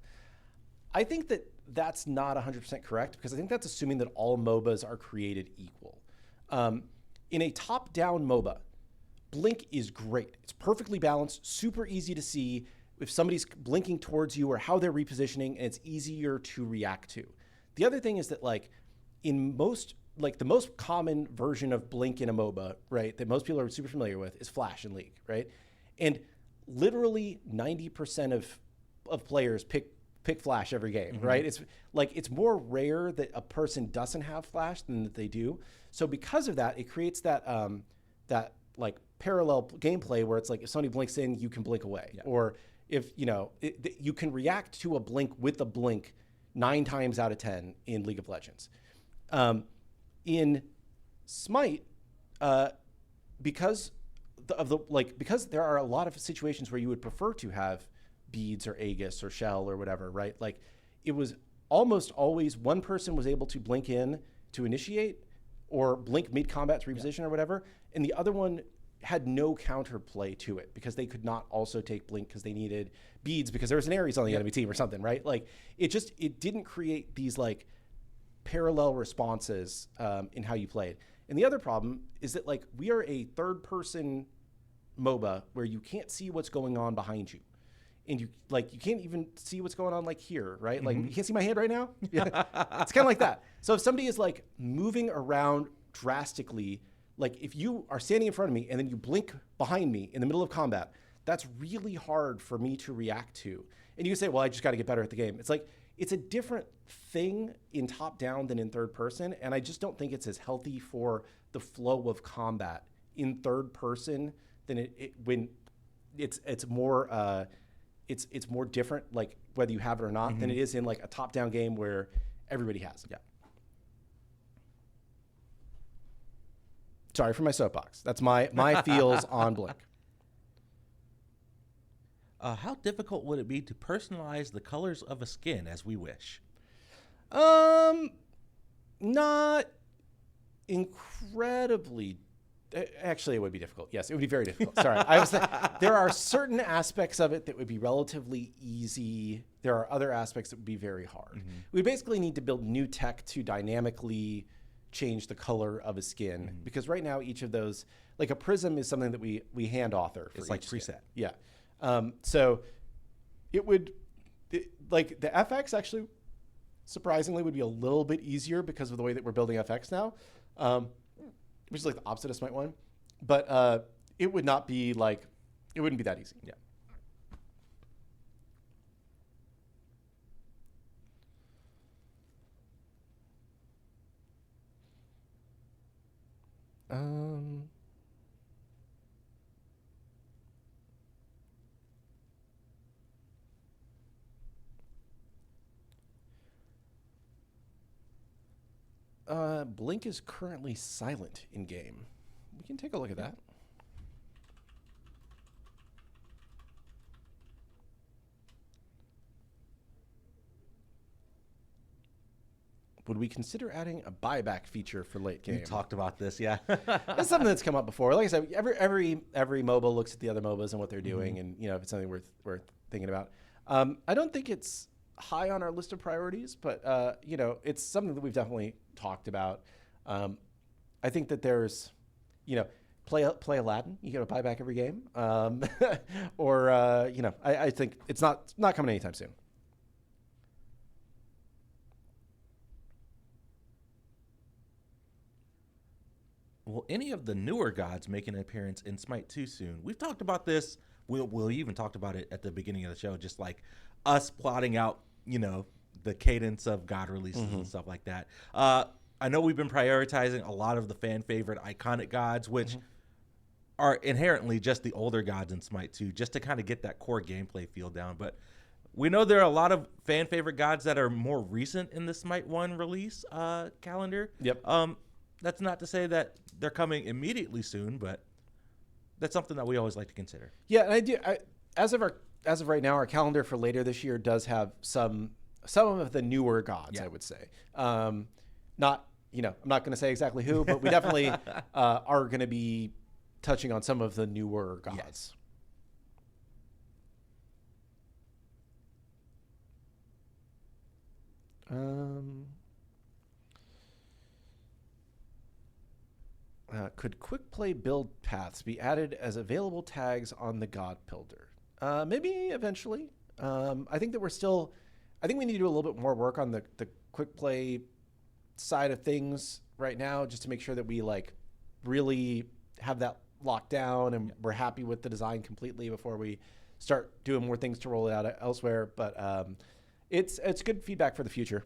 I think that that's not 100% correct, because I think that's assuming that all MOBAs are created equal. In a top-down MOBA, blink is great. It's perfectly balanced, super easy to see if somebody's blinking towards you or how they're repositioning, and it's easier to react to. The other thing is that like in most, like the most common version of blink in a MOBA, right, that most people are super familiar with is Flash in League, right? And literally 90% of players pick Flash every game, right? It's like it's more rare that a person doesn't have Flash than that they do. So because of that, it creates that that like parallel gameplay where it's like if somebody blinks in, you can blink away, or if you can react to a blink with a blink 9 times out of 10 in League of Legends. In SMITE, because there are a lot of situations where you would prefer to have beads or Aegis or shell or whatever, right? Like it was almost always one person was able to blink in to initiate or blink mid-combat to reposition or whatever, and the other one had no counterplay to it because they could not also take blink because they needed beads because there was an Ares on the enemy team or something, right? Like it didn't create these like parallel responses in how you played. And the other problem is that like we are a third-person MOBA where you can't see what's going on behind you. And you can't even see what's going on like here, right? Like you can't see my hand right now. Yeah. It's kind of like that. So if somebody is like moving around drastically, like if you are standing in front of me and then you blink behind me in the middle of combat, that's really hard for me to react to. And you can say, well, I just got to get better at the game. It's like, it's a different thing in top down than in third person. And I just don't think it's as healthy for the flow of combat in third person than when it's more, it's more different, like whether you have it or not, than it is in like a top down game where everybody has it. Yeah. Sorry for my soapbox. That's my feels on blink. How difficult would it be to personalize the colors of a skin as we wish? Not incredibly. Actually, it would be difficult. Yes, it would be very difficult. Sorry. There are certain aspects of it that would be relatively easy. There are other aspects that would be very hard. We basically need to build new tech to dynamically change the color of a skin, because right now each of those, like a prism is something that we hand author for it's like skin. preset. Yeah. So like the FX actually surprisingly would be a little bit easier because of the way that we're building FX now, which is like the opposite of SMITE 1, but it would not be like, it wouldn't be that easy. Yeah. Blink is currently silent in game. We can take a look at that. Would we consider adding a buyback feature for late game? We talked about this, yeah. It's something that's come up before. Like I said, every MOBA looks at the other MOBAs and what they're doing, and if it's something worth thinking about. I don't think it's high on our list of priorities, but it's something that we've definitely talked about. I think that there's, play Aladdin. You get a buyback every game, or I think it's not coming anytime soon. Will any of the newer gods make an appearance in Smite 2 soon? We've talked about this. We'll even talked about it at the beginning of the show, just like us plotting out, the cadence of god releases and stuff like that. I know we've been prioritizing a lot of the fan favorite iconic gods, which are inherently just the older gods in Smite 2, just to kind of get that core gameplay feel down. But we know there are a lot of fan favorite gods that are more recent in the Smite 1 release calendar. Yep. That's not to say that they're coming immediately soon, but that's something that we always like to consider. Yeah, and I do. As of right now, our calendar for later this year does have some of the newer gods. I would say, I'm not going to say exactly who, but we definitely are going to be touching on some of the newer gods. Yes. Could quick play build paths be added as available tags on the God Builder? Maybe eventually. I think that I think we need to do a little bit more work on the quick play side of things right now, just to make sure that we really have that locked down and we're happy with the design completely before we start doing more things to roll it out elsewhere. But it's good feedback for the future.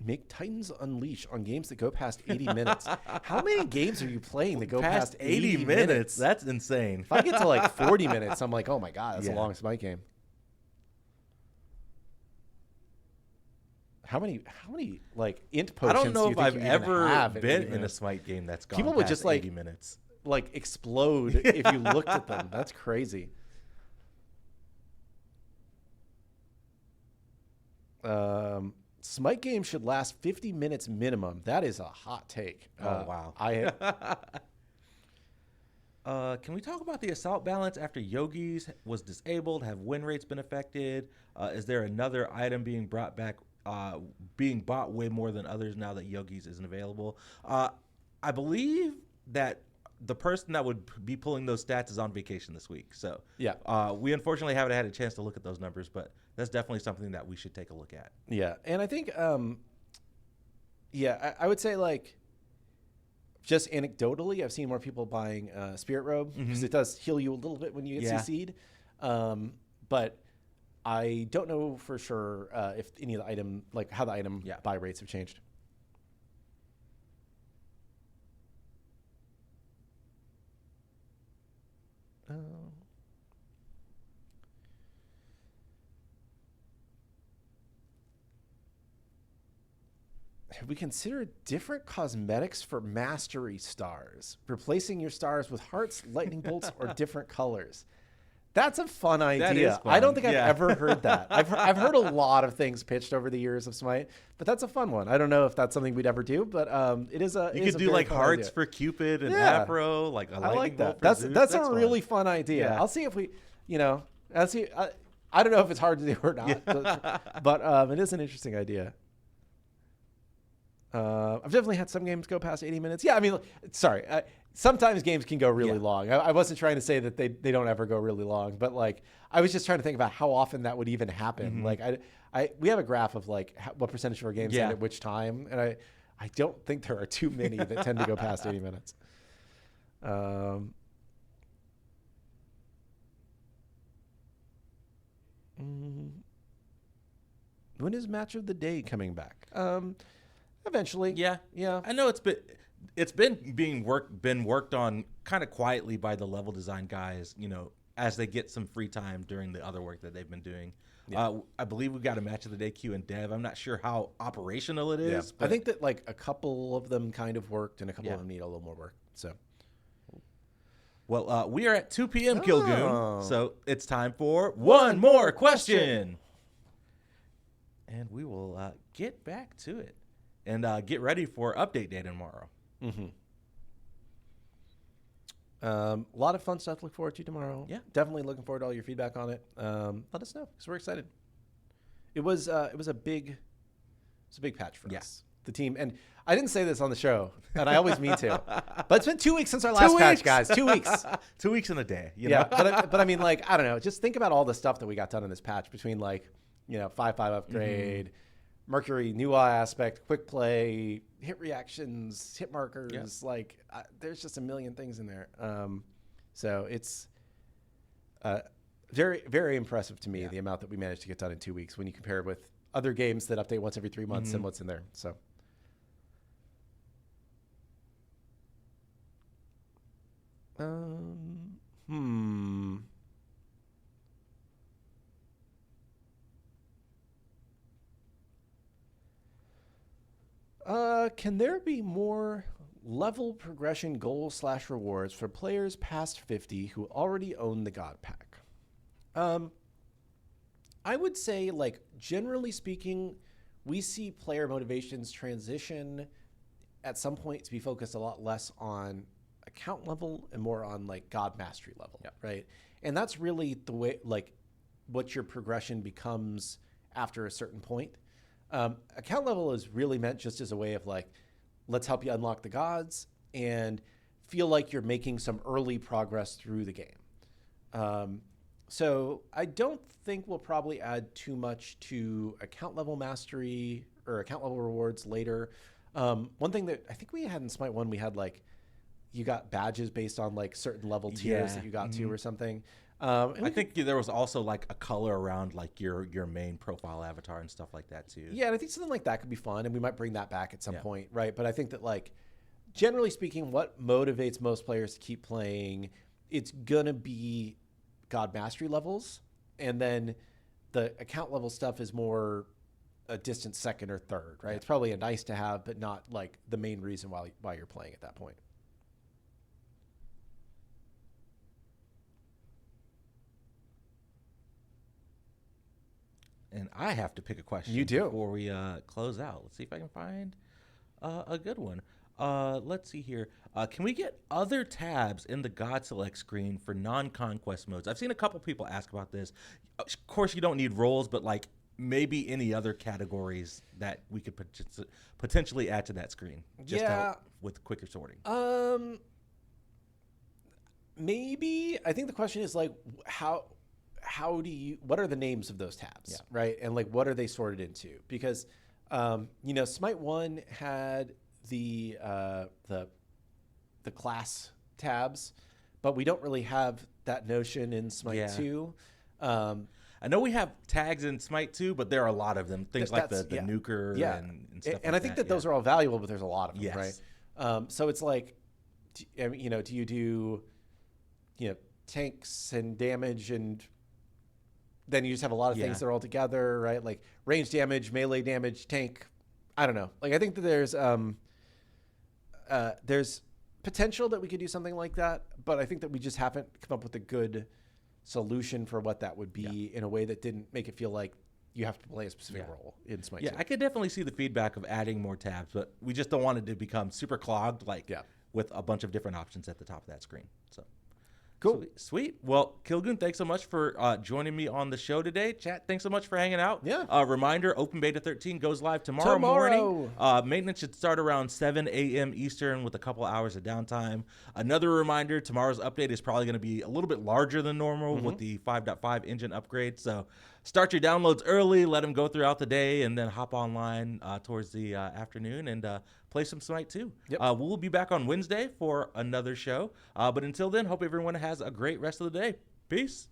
Make Titans Unleash on games that go past 80 minutes. How many games are you playing that go past 80 minutes? That's insane. If I get to 40 minutes, I'm like, oh my God, that's a long Smite game. How many int potions? I don't know if I've ever been in a minutes? Smite game that's gone People past would just 80 minutes. Explode if you looked at them. That's crazy. Smite games should last 50 minutes minimum. That is a hot take. Oh, wow. Can we talk about the assault balance after Yogi's was disabled? Have win rates been affected? Is there another item being brought back, being bought way more than others now that Yogi's isn't available? I believe that the person that would be pulling those stats is on vacation this week. So we unfortunately haven't had a chance to look at those numbers, but that's definitely something that we should take a look at. Yeah. And I think, I would say just anecdotally, I've seen more people buying Spirit Robe because it does heal you a little bit when you get CC'd. But I don't know for sure if any of the item, how the item buy rates have changed. Have we considered different cosmetics for mastery stars? Replacing your stars with hearts, lightning bolts, or different colors? That's a fun idea. That is fun. I don't think I've ever heard that. I've heard a lot of things pitched over the years of Smite, but that's a fun one. I don't know if that's something we'd ever do, but it is a. You could do hearts idea. For Cupid and Afro, like a lightning I like that. Bolt for Zeus. That's a really fun idea. I'll see if we, I'll see. I don't know if it's hard to do or not, but it is an interesting idea. I've definitely had some games go past 80 minutes. Yeah, I mean, sorry. Sometimes games can go really long. I wasn't trying to say that they don't ever go really long, but I was just trying to think about how often that would even happen. We have a graph of what percentage of our games end at which time, and I don't think there are too many that tend to go past 80 minutes. When is Match of the Day coming back? Eventually. Yeah. I know it's been worked on kind of quietly by the level design guys, as they get some free time during the other work that they've been doing. Yeah. I believe we've got a match of the day queue in dev. I'm not sure how operational it is. I think that like a couple of them kind of worked and a couple of them need a little more work. So, well, we are at 2 p.m. Killgoon, so it's time for one more question. And we will get back to it and get ready for update day tomorrow. A lot of fun stuff to look forward to tomorrow. Yeah, definitely looking forward to all your feedback on it. Let us know because we're excited. It was a big patch for us, the team. And I didn't say this on the show, and I always mean to. But it's been 2 weeks since our last patch, guys. 2 weeks. 2 weeks in a day. You know? Yeah, but I mean, like, I don't know. Just think about all the stuff that we got done in this patch between, like, 5.5 upgrade, Mercury, new eye aspect, quick play, hit reactions, hit markers. Like, there's just a million things in there. So it's very, very impressive to me, the amount that we managed to get done in 2 weeks when you compare it with other games that update once every 3 months and what's in there. So. Can there be more level progression goals/rewards for players past 50 who already own the God Pack? I would say, like, generally speaking, we see player motivations transition at some point to be focused a lot less on account level and more on, like, God mastery level, right? And that's really the way, like, what your progression becomes after a certain point. Account level is really meant just as a way of, like, let's help you unlock the gods and feel like you're making some early progress through the game. So I don't think we'll probably add too much to account level mastery or account level rewards later. One thing that I think we had in Smite 1, we had, like, you got badges based on, like, certain level tiers that you got to or something. I think there was also, like, a color around, like, your main profile avatar and stuff like that too. Yeah, and I think something like that could be fun, and we might bring that back at some point, right? But I think that, like, generally speaking, what motivates most players to keep playing, it's gonna be God mastery levels, and then the account level stuff is more a distant second or third, right? It's probably a nice to have, but not, like, the main reason why you're playing at that point. And I have to pick a question. You do. Before we close out. Let's see if I can find a good one. Let's see here. Can we get other tabs in the God Select screen for non-conquest modes? I've seen a couple people ask about this. Of course, you don't need roles, but, like, maybe any other categories that we could potentially add to that screen. Just to help with quicker sorting. Maybe. I think the question is, like, what are the names of those tabs, right? And, like, what are they sorted into? Because, Smite 1 had the class tabs, but we don't really have that notion in Smite 2. I know we have tags in Smite 2, but there are a lot of them. Things like the nuker and stuff like that. And I think that those are all valuable, but there's a lot of them, right? So it's like, do you do, tanks and damage, and then you just have a lot of things that are all together, right? Like range damage, melee damage, tank. I don't know. Like, I think that there's potential that we could do something like that, but I think that we just haven't come up with a good solution for what that would be in a way that didn't make it feel like you have to play a specific role in Smite 2. I could definitely see the feedback of adding more tabs, but we just don't want it to become super clogged, with a bunch of different options at the top of that screen. So. Cool. Sweet. Well, Killgoon, thanks so much for joining me on the show today. Chat, thanks so much for hanging out. Yeah. Reminder, Open Beta 13 goes live tomorrow morning. Maintenance should start around 7 a.m. Eastern with a couple hours of downtime. Another reminder, tomorrow's update is probably going to be a little bit larger than normal with the 5.5 engine upgrade. So start your downloads early, let them go throughout the day, and then hop online towards the afternoon and play some Smite 2. We'll be back on Wednesday for another show. But until then, hope everyone has a great rest of the day. Peace.